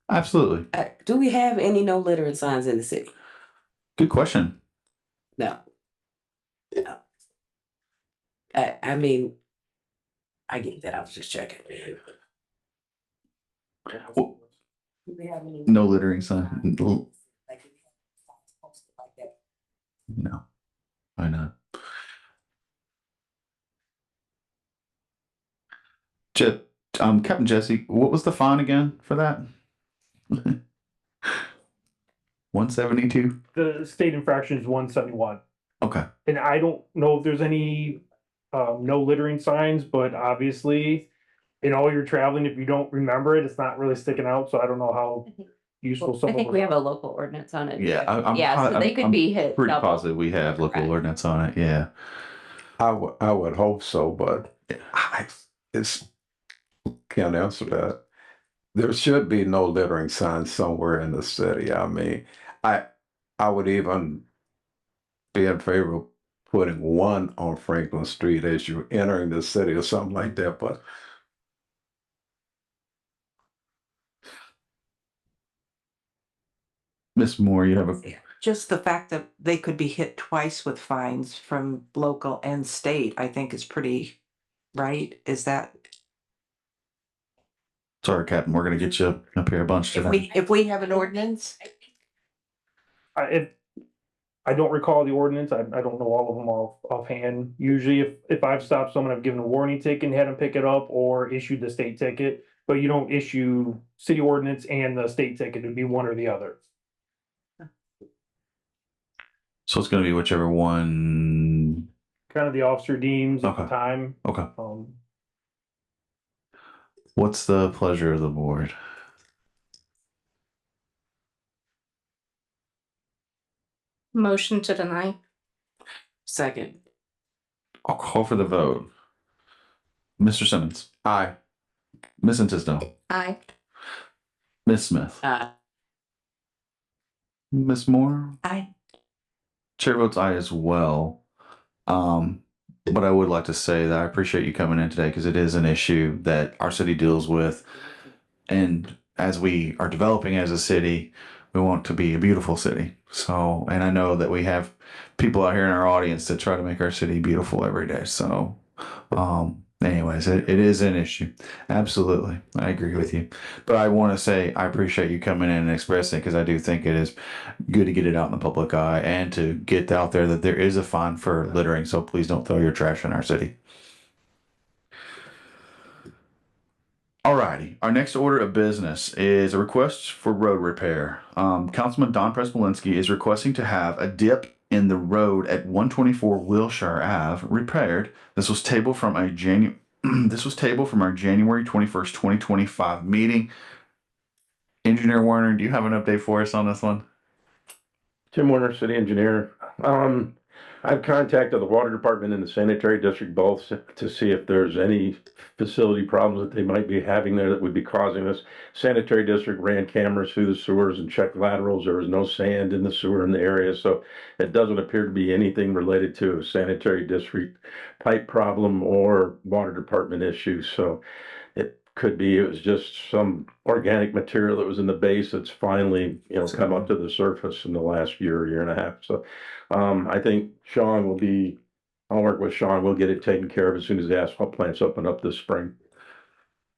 Absolutely. Do we have any no littering signs in the city? Good question. No. I mean, I get that. I was just checking. No littering sign. No, why not? Captain Jesse, what was the fine again for that? 172. The state infraction is 171. Okay. And I don't know if there's any no littering signs, but obviously in all your traveling, if you don't remember it, it's not really sticking out. So I don't know how useful some I of think them we are. have a local ordinance on it. Yeah, So they could be hit pretty double. positive we have local ordinance on it. Yeah. I would hope so, but can't answer that. There should be no littering signs somewhere in the city. I mean, I would even be in favor of putting one on Franklin Street as you're entering the city or something like that, but Ms. Moore, you have a, Just the fact that they could be hit twice with fines from local and state, I think is pretty, right? Is that, sorry, Captain, we're gonna get you up here a bunch if today. we have an ordinance? I don't recall the ordinance. I don't know all of them offhand. Usually if I've stopped someone, I've given a warning ticket and had them pick it up or issued the state ticket. But you don't issue city ordinance and the state ticket. It'd be one or the other. So it's gonna be whichever one. Kind of the officer deems at the Okay. time. Okay. What's the pleasure of the board? Motion to deny. Second. I'll call for the vote. Mr. Simmons. Aye. Ms. Antisno. Aye. Ms. Smith. Ms. Moore. Aye. Chair votes aye as well. But I would like to say that I appreciate you coming in today because it is an issue that our city deals with. And as we are developing as a city, we want to be a beautiful city. So, and I know that we have people out here in our audience that try to make our city beautiful every day. So, anyways, it is an issue. Absolutely. I agree with you. But I want to say I appreciate you coming in and expressing because I do think it is good to get it out in the public eye and to get out there that there is a fine for littering. So please don't throw your trash in our city. Alrighty, our next order of business is a request for road repair. Councilman Don Prespolinski is requesting to have a dip in the road at 124 Wilshire Ave repaired. This was tabled from our January 21st, 2025 meeting. Engineer Warner, do you have an update for us on this one? Tim Warner, city engineer. I've contacted the water department and the sanitary district both to see if there's any facility problems that they might be having there that would be causing this. Sanitary district ran cameras through the sewers and checked laterals. There was no sand in the sewer in the area, so it doesn't appear to be anything related to a sanitary district pipe problem or water department issue. So it could be it was just some organic material that was in the base that's finally come up to the surface in the last year and a half. So I think I'll work with Sean. We'll get it taken care of as soon as the asphalt plant's open up this spring.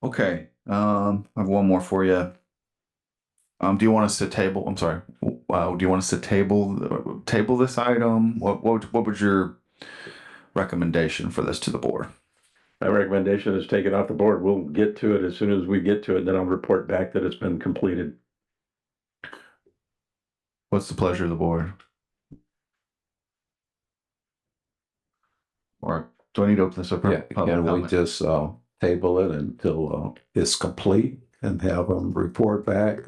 Okay, I have one more for you. Do you want us to table? I'm sorry. Do you want us to table this item? What was your recommendation for this to the board? My recommendation is take it off the board. We'll get to it as soon as we get to it. Then I'll report back that it's been completed. What's the pleasure of the board? Or do I need to open this up? For public can we comment? just table it until it's complete and have them report back?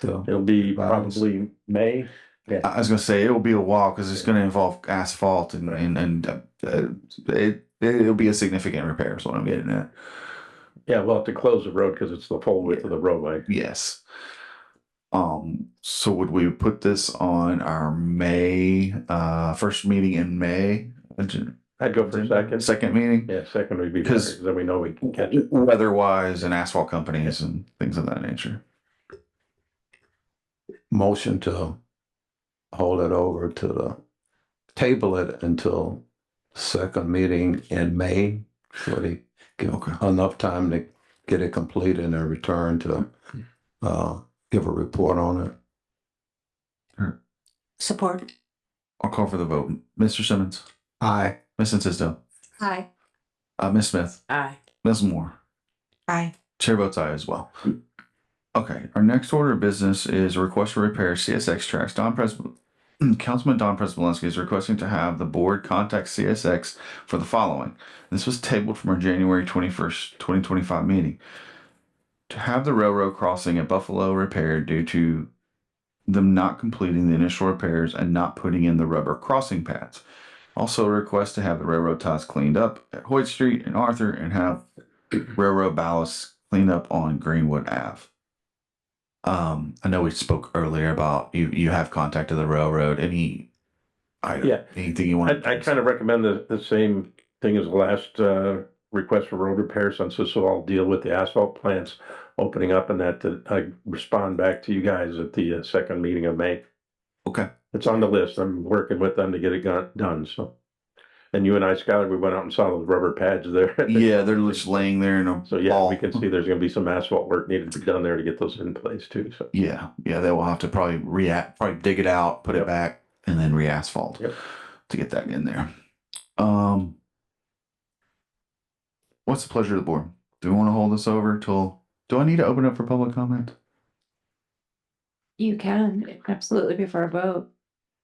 It'll be probably May. Yeah. I was gonna say it'll be a while because it's gonna involve asphalt and it'll be a significant repair. Is what I'm getting at. Yeah, we'll have to close the road because it's the full width of the roadway. Yes. So would we put this on our May first meeting in May? I'd go for second. Second meeting? Yeah, second would be better because then we know we can catch it. Weather-wise and asphalt companies and things of that nature. Motion to hold it over to the table it until second meeting in May. So they give enough time to get it completed and return to give a report on it. Support. I'll call for the vote. Mr. Simmons. Aye. Ms. Insisto. Aye. Ms. Smith. Aye. Ms. Moore. Aye. Chair votes aye as well. Okay, our next order of business is a request to repair CSX tracks. Councilman Don Prespolinski is requesting to have the board contact CSX for the following. This was tabled from our January 21st, 2025 meeting. To have the railroad crossing at Buffalo repaired due to them not completing the initial repairs and not putting in the rubber crossing pads. Also a request to have the railroad ties cleaned up at Hoyt Street and Arthur and have railroad ballast cleaned up on Greenwood Ave. I know we spoke earlier about you have contacted the railroad. Any item? Yeah. Anything you want? I kind of recommend the same thing as the last request for road repairs, since this will all deal with the asphalt plants opening up, and that I respond back to you guys at the second meeting of May. Okay. It's on the list. I'm working with them to get it done, so. And you and I, Skylar, we went out and saw those rubber pads there. Yeah, they're just laying there in a So yeah, ball. we can see there's gonna be some asphalt work needed to be done there to get those in place too, so. Yeah, they will have to probably probably dig it out, put it back, and then re-asphalt to get that in there. What's the pleasure of the board? Do we want to hold this over till? Do I need to open up for public comment? You can absolutely before a vote.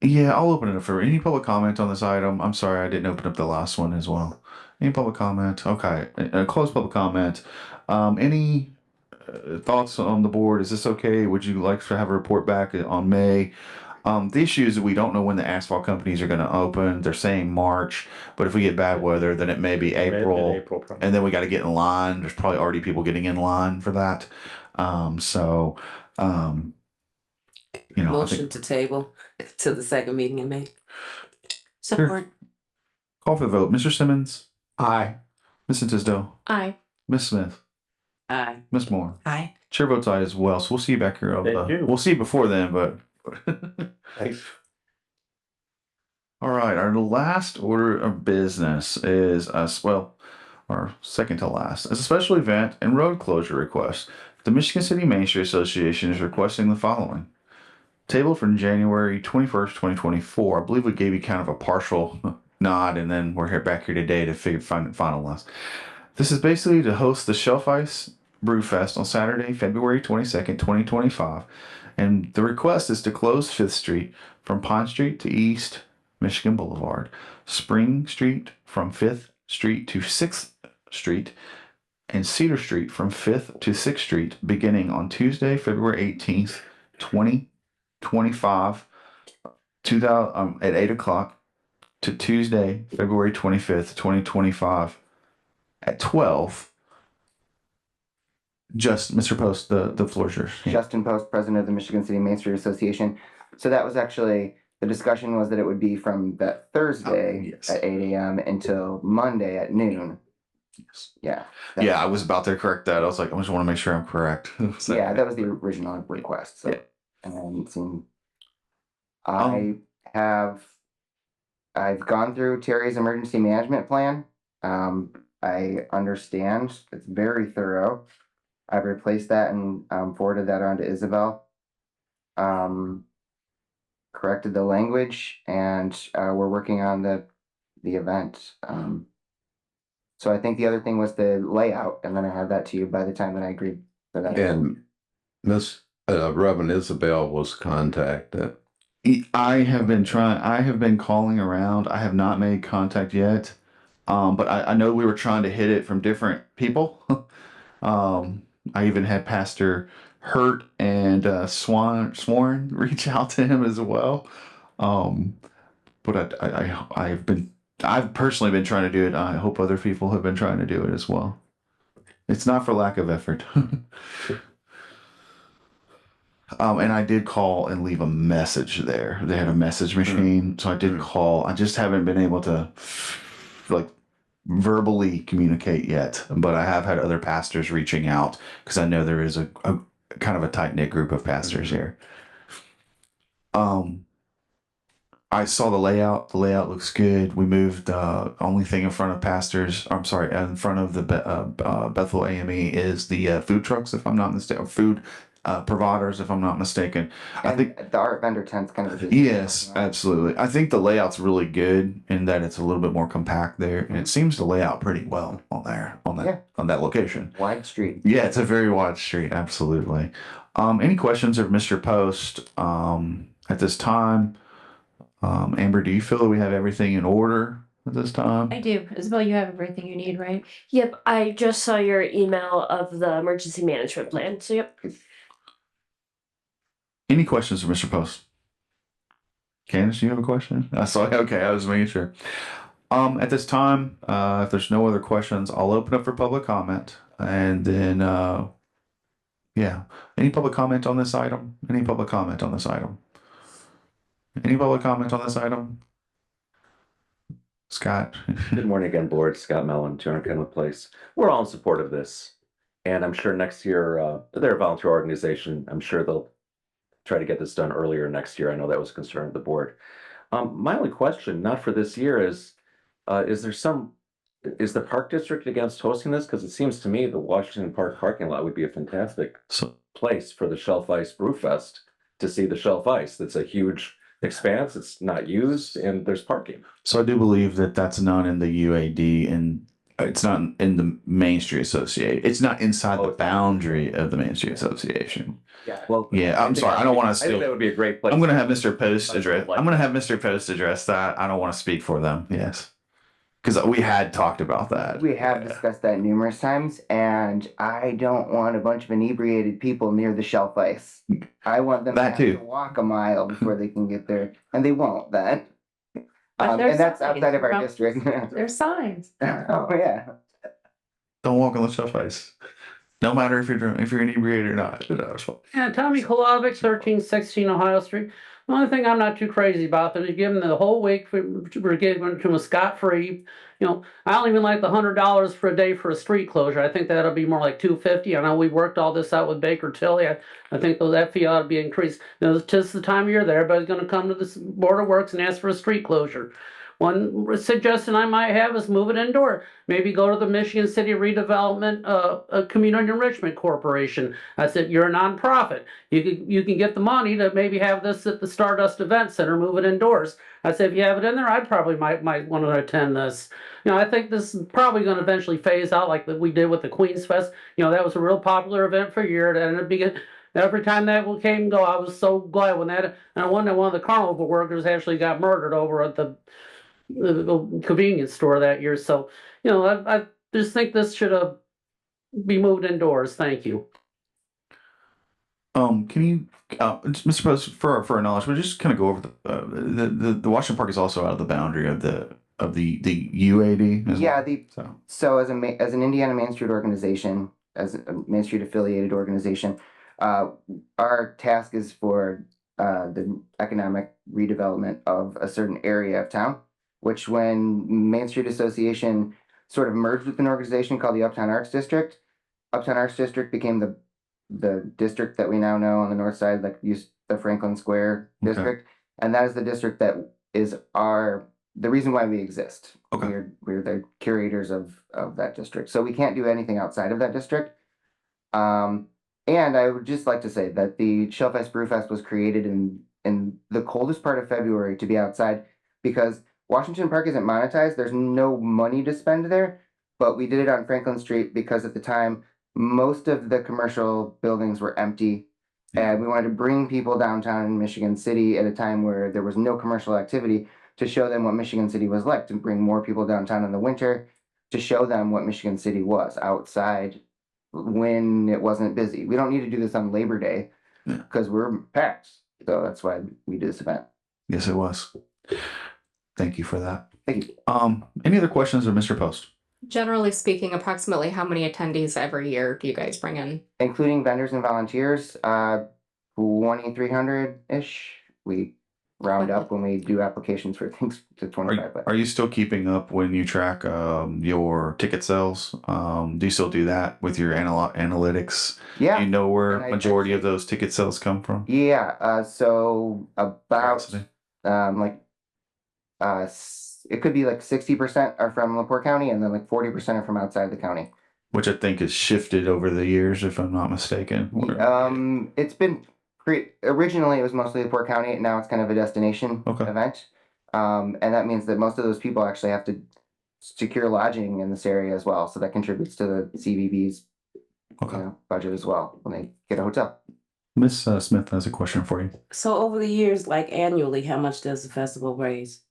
Yeah, I'll open it up for any public comment on this item. I'm sorry, I didn't open up the last one as well. Any public comment? Okay, close public comment. Any thoughts on the board? Is this okay? Would you like to have a report back on May? The issue is that we don't know when the asphalt companies are going to open. They're saying March, but if we get bad weather, then it may be April. And then we got to get in line. There's probably already people getting in line for that. You know, Motion to table to the second meeting in May. Support. Call for the vote. Mr. Simmons. Aye. Ms. Tisdale. Aye. Ms. Smith. Aye. Ms. Moore. Aye. Chair votes aye as well. So we'll see you back here. Thank you. We'll see you before then, but. Thanks. All right. Our last order of business is our second to last, is a special event and road closure request. The Michigan City Main Street Association is requesting the following. Tabled from January 21st, 2024. I believe we gave you kind of a partial nod, and then we're back here today to finalize. This is basically to host the Shelf Ice Brew Fest on Saturday, February 22nd, 2025. And the request is to close 5th Street from Pine Street to East Michigan Boulevard, Spring Street from 5th Street to 6th Street, and Cedar Street from 5th to 6th Street, beginning on Tuesday, February 18th, 2025, at 8 o'clock, to Tuesday, February 25th, 2025, at 12. Just Mr. Post, the floor is yours. Justin Post, president of the Michigan City Main Street Association. So that was actually, the discussion was that it would be from that Thursday at 8 a.m. until Monday at noon. Yes. Yeah. Yeah, I was about to correct that. I was like, I just want to make sure I'm correct. So- Yeah, that was the original request. So, and then seeing, I've gone through Terry's emergency management plan. I understand it's very thorough. I've replaced that and forwarded that on to Isabel. Corrected the language, and we're working on the event. So I think the other thing was the layout, and then I had that to you by the time that I agreed for that. And Miss Reverend Isabel was contacted. I have been calling around. I have not made contact yet. But I know we were trying to hit it from different people. I even had Pastor Hurt and Sworn reach out to him as well. But I've personally been trying to do it. I hope other people have been trying to do it as well. It's not for lack of effort. And I did call and leave a message there. They had a message machine, so I did call. I just haven't been able to verbally communicate yet, but I have had other pastors reaching out because I know there is a kind of a tight-knit group of pastors here. I saw the layout. The layout looks good. We moved only thing in front of pastors. I'm sorry, in front of the Bethel AME is the food trucks, if I'm not mistaken, food providers, if I'm not mistaken. And I think the art vendor tent's kind of yes, absolutely. I think the layout's really good in that it's a little bit more compact there, and it seems to lay out pretty well on that location. Wide street. Yeah, it's a very wide street. Absolutely. Any questions of Mr. Post at this time? Amber, do you feel that we have everything in order at this time? I do. Isabel, you have everything you need, right? Yep, I just saw your email of the emergency management plan. So yep. Any questions for Mr. Post? Candace, do you have a question? I saw. Okay, I was making sure. At this time, if there's no other questions, I'll open up for public comment, and then, yeah, any public comment on this item? Any public comment on this item? Any public comment on this item? Scott? Good morning again, board. Scott Mellon, 200 Kenwood Place. We're all in support of this. And I'm sure next year, they're a volunteer organization. I'm sure they'll try to get this done earlier next year. I know that was a concern of the board. My only question, not for this year, is the park district against hosting this? Because it seems to me the Washington Park parking lot would be a fantastic place for the Shelf Ice Brew Fest to see the shelf ice. That's a huge expanse. It's not used and there's parking. So I do believe that that's not in the UAD and it's not in the Main Street Association. It's not inside the boundary of the Main Street Association. Yeah. Well, Yeah, I'm sorry. I don't want to I think that would be a great place. I'm going to have Mr. Post address. I'm going to have Mr. Post address that. I don't want to speak for them. Yes. Because we had talked about that. We have discussed that numerous times, and I don't want a bunch of inebriated people near the shelf ice. I want them That to have too. to walk a mile before they can get there, and they won't then. But there's And that's signs outside of our around- district. There's signs. Oh, yeah. Don't walk on the shelf ice. No matter if you're drunk, if you're inebriated or not. Yeah, Tommy Kolovic, 1316 Ohio Street. The only thing I'm not too crazy about is giving the whole week we're giving to him scot-free. You know, I don't even like the $100 for a day for a street closure. I think that'll be more like $250. I know we worked all this out with Baker Tilly. I think that fee ought to be increased. You know, it's just the time of year that everybody's going to come to the Board of Works and ask for a street closure. One suggestion I might have is move it indoor. Maybe go to the Michigan City Redevelopment Community Enrichment Corporation. I said, you're a nonprofit. You can get the money to maybe have this at the Stardust Event Center, move it indoors. I said, if you have it in there, I probably might want to attend this. You know, I think this is probably going to eventually phase out like we did with the Queen's Fest. You know, that was a real popular event for a year. It ended up being every time that came and go, I was so glad when that. And I wonder one of the carnival workers actually got murdered over at the convenience store that year. So, you know, I just think this should be moved indoors. Thank you. Can you, Mr. Post, for our knowledge, we'll just kind of go over the Washington Park is also out of the boundary of the UAD. As Yeah, well. so as an Indiana Main Street organization, as a Main Street affiliated organization, our task is for the economic redevelopment of a certain area of town, which when Main Street Association sort of merged with an organization called the Uptown Arts District, Uptown Arts District became the district that we now know on the north side, like the Franklin Square district, and that is the district that is the reason why we exist. Okay. We're the curators of that district, so we can't do anything outside of that district. And I would just like to say that the Shelf Ice Brew Fest was created in the coldest part of February to be outside because Washington Park isn't monetized. There's no money to spend there, but we did it on Franklin Street because at the time most of the commercial buildings were empty, and we wanted to bring people downtown in Michigan City at a time where there was no commercial activity to show them what Michigan City was like, to bring more people downtown in the winter, to show them what Michigan City was outside when it wasn't busy. We don't need to do this on Labor Day because we're packed. So that's why we do this event. Yes, it was. Thank you for that. Thank you. Any other questions of Mr. Post? Generally speaking, approximately how many attendees every year do you guys bring in? Including vendors and volunteers, 2,300-ish. We round up when we do applications for things to 25. Are you still keeping up when you track your ticket sales? Do you still do that with your analytics? Yeah. Do you know where And I majority of those ticket sales come from? Yeah, so about it could be like 60% are from LaPorte County, and then like 40% are from outside the county. Which I think has shifted over the years, if I'm not mistaken. It's been originally it was mostly LaPorte County. Now it's kind of a destination event, and that means that most of those people actually have to secure lodging in this area as well. So that contributes to the CVB's budget as well when they get a hotel. Miss Smith has a question for you. So over the years, like annually, how much does the festival raise?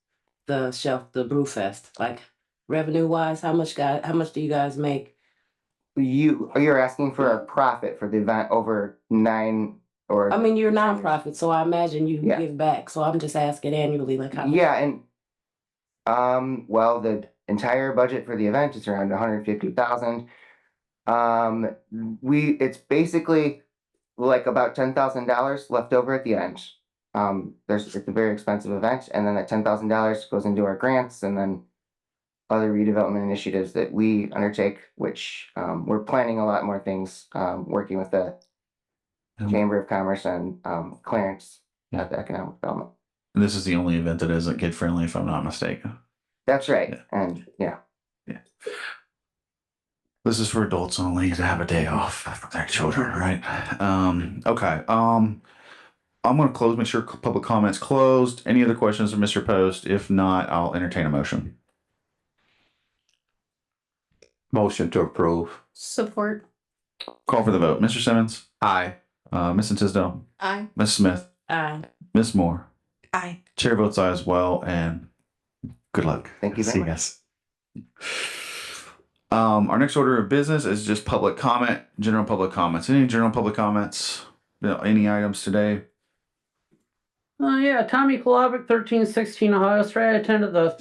The Brew Fest, like revenue wise, how much do you guys make? You're asking for a profit for the event over 9 or? I mean, you're a nonprofit, so I imagine you give back. So I'm just asking annually, like how much? Yeah, and well, the entire budget for the event is around 150,000. It's basically like about $10,000 left over at the end. It's a very expensive event, and then that $10,000 goes into our grants, and then other redevelopment initiatives that we undertake, which we're planning a lot more things, working with the Chamber of Commerce and Clarence at the Economic Development. And this is the only event that isn't kid friendly, if I'm not mistaken. That's right. And yeah. This is for adults only to have a day off from their children, right? Okay. I'm going to close, make sure public comments closed. Any other questions for Mr. Post? If not, I'll entertain a motion. Motion to approve. Support. Call for the vote. Mr. Simmons? Aye. Ms. Tisdale? Aye. Ms. Smith? Aye. Ms. Moore? Aye. Chair votes aye as well, and good luck. Thank you very See you guys. Our next order of business is just public comment, general public comments. Any general public comments? Any items today? Yeah, Tommy Kolovic, 1316 Ohio Street. I attended the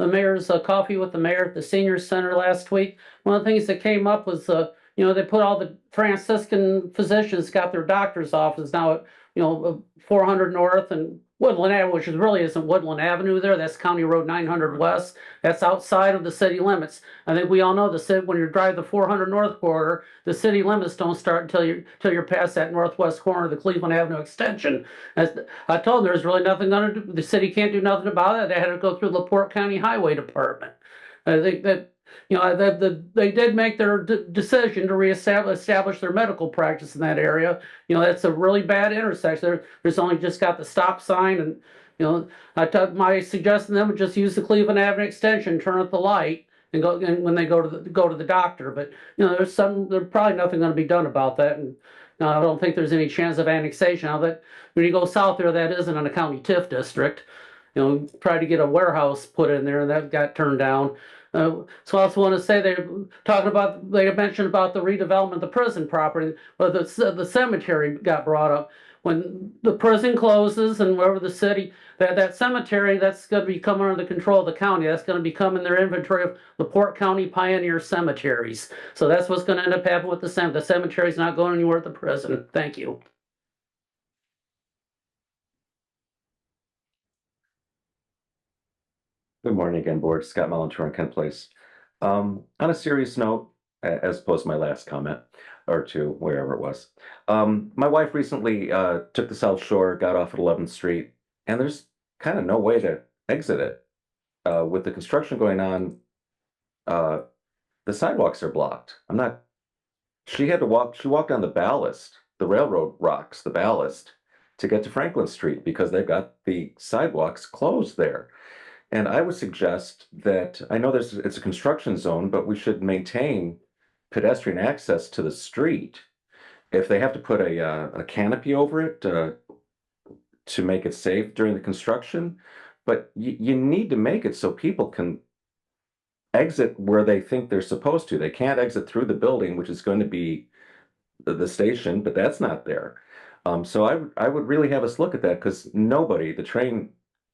mayor's coffee with the mayor at the senior center last week. One of the things that came up was, they put all the Franciscan physicians got their doctor's office now at, 400 North and Woodland Avenue, which really isn't Woodland Avenue there. That's County Road 900 West. That's outside of the city limits. I think we all know the city, when you drive the 400 North corridor, the city limits don't start until you're past that northwest corner of the Cleveland Avenue extension. As I told them, there's really nothing going to do. The city can't do nothing about it. They had to go through the LaPorte County Highway Department. I think that they did make their decision to establish their medical practice in that area. That's a really bad intersection. There's only just got the stop sign, and my suggestion to them would just use the Cleveland Avenue extension, turn at the light, and go. And when they go to the doctor, but there's probably nothing going to be done about that, and I don't think there's any chance of annexation. Now that when you go south there, that isn't in a county TIF district. Tried to get a warehouse put in there, and that got turned down. So I also want to say they mentioned about the redevelopment of the prison property, but the cemetery got brought up. When the prison closes and wherever the city, that cemetery, that's going to become under the control of the county. That's going to become in their inventory of the Port County Pioneer Cemeteries. So that's what's going to end up happening with the cemetery. The cemetery's not going anywhere at the prison. Thank you. Good morning again, board. Scott Melantur on Kent Place. On a serious note, as opposed to my last comment or two, wherever it was. My wife recently took the South Shore, got off at 11th Street, and there's kind of no way to exit it. With the construction going on, the sidewalks are blocked. She walked on the ballast, the railroad rocks, the ballast, to get to Franklin Street because they've got the sidewalks closed there. And I would suggest that, I know it's a construction zone, but we should maintain pedestrian access to the street. If they have to put a canopy over it to make it safe during the construction, but you need to make it so people can exit where they think they're supposed to. They can't exit through the building, which is going to be the station, but that's not there. So I would really have us look at that because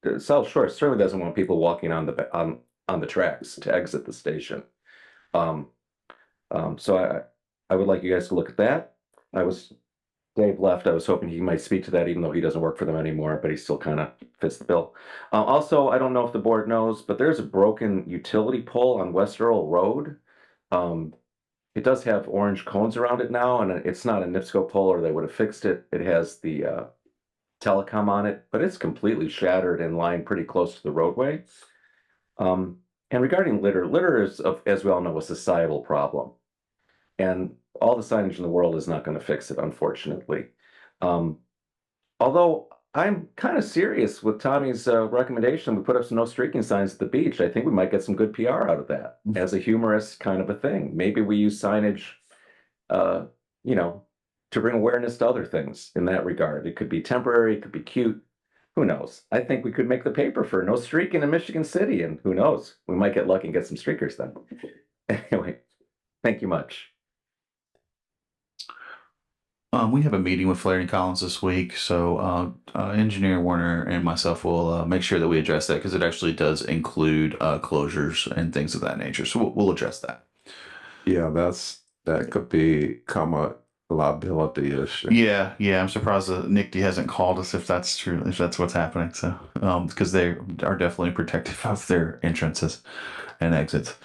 the South Shore certainly doesn't want people walking on the tracks to exit the station. So I would like you guys to look at that. Dave left. I was hoping he might speak to that, even though he doesn't work for them anymore, but he still kind of fits the bill. Also, I don't know if the board knows, but there's a broken utility pole on West Earl Road. It does have orange cones around it now, and it's not a NIPSCO pole or they would have fixed it. It has the telecom on it, but it's completely shattered and lying pretty close to the roadway. And regarding litter is, as we all know, a societal problem. And all the signage in the world is not going to fix it, unfortunately. Although I'm kind of serious with Tommy's recommendation, we put up some no streaking signs at the beach. I think we might get some good PR out of that as a humorous kind of a thing. Maybe we use signage, to bring awareness to other things in that regard. It could be temporary, it could be cute. Who knows? I think we could make the paper for no streaking in Michigan City, and who knows? We might get lucky and get some streakers then. Anyway, thank you much. We have a meeting with Flaherty Collins this week, so Engineer Warner and myself will make sure that we address that because it actually does include closures and things of that nature. So we'll address that. Yeah, that could become a liability issue. Yeah. I'm surprised that Nick D hasn't called us if that's true, if that's what's happening. So because they are definitely protective of their entrances. and exits.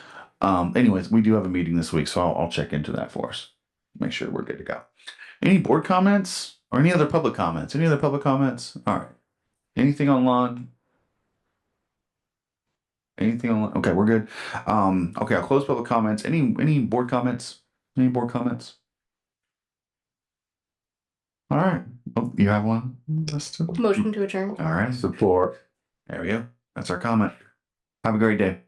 Anyways, we do have a meeting this week, so I'll check into that for us. Make sure we're good to go. Any board comments or any other public comments? Any other public comments? All right. Anything online? Anything online? Okay, we're good. Okay, I'll close public comments. Any board comments? Any board comments? All right. Oh, you have one? Motion to adjourn. All right. Support. There we go. That's our comment. Have a great day.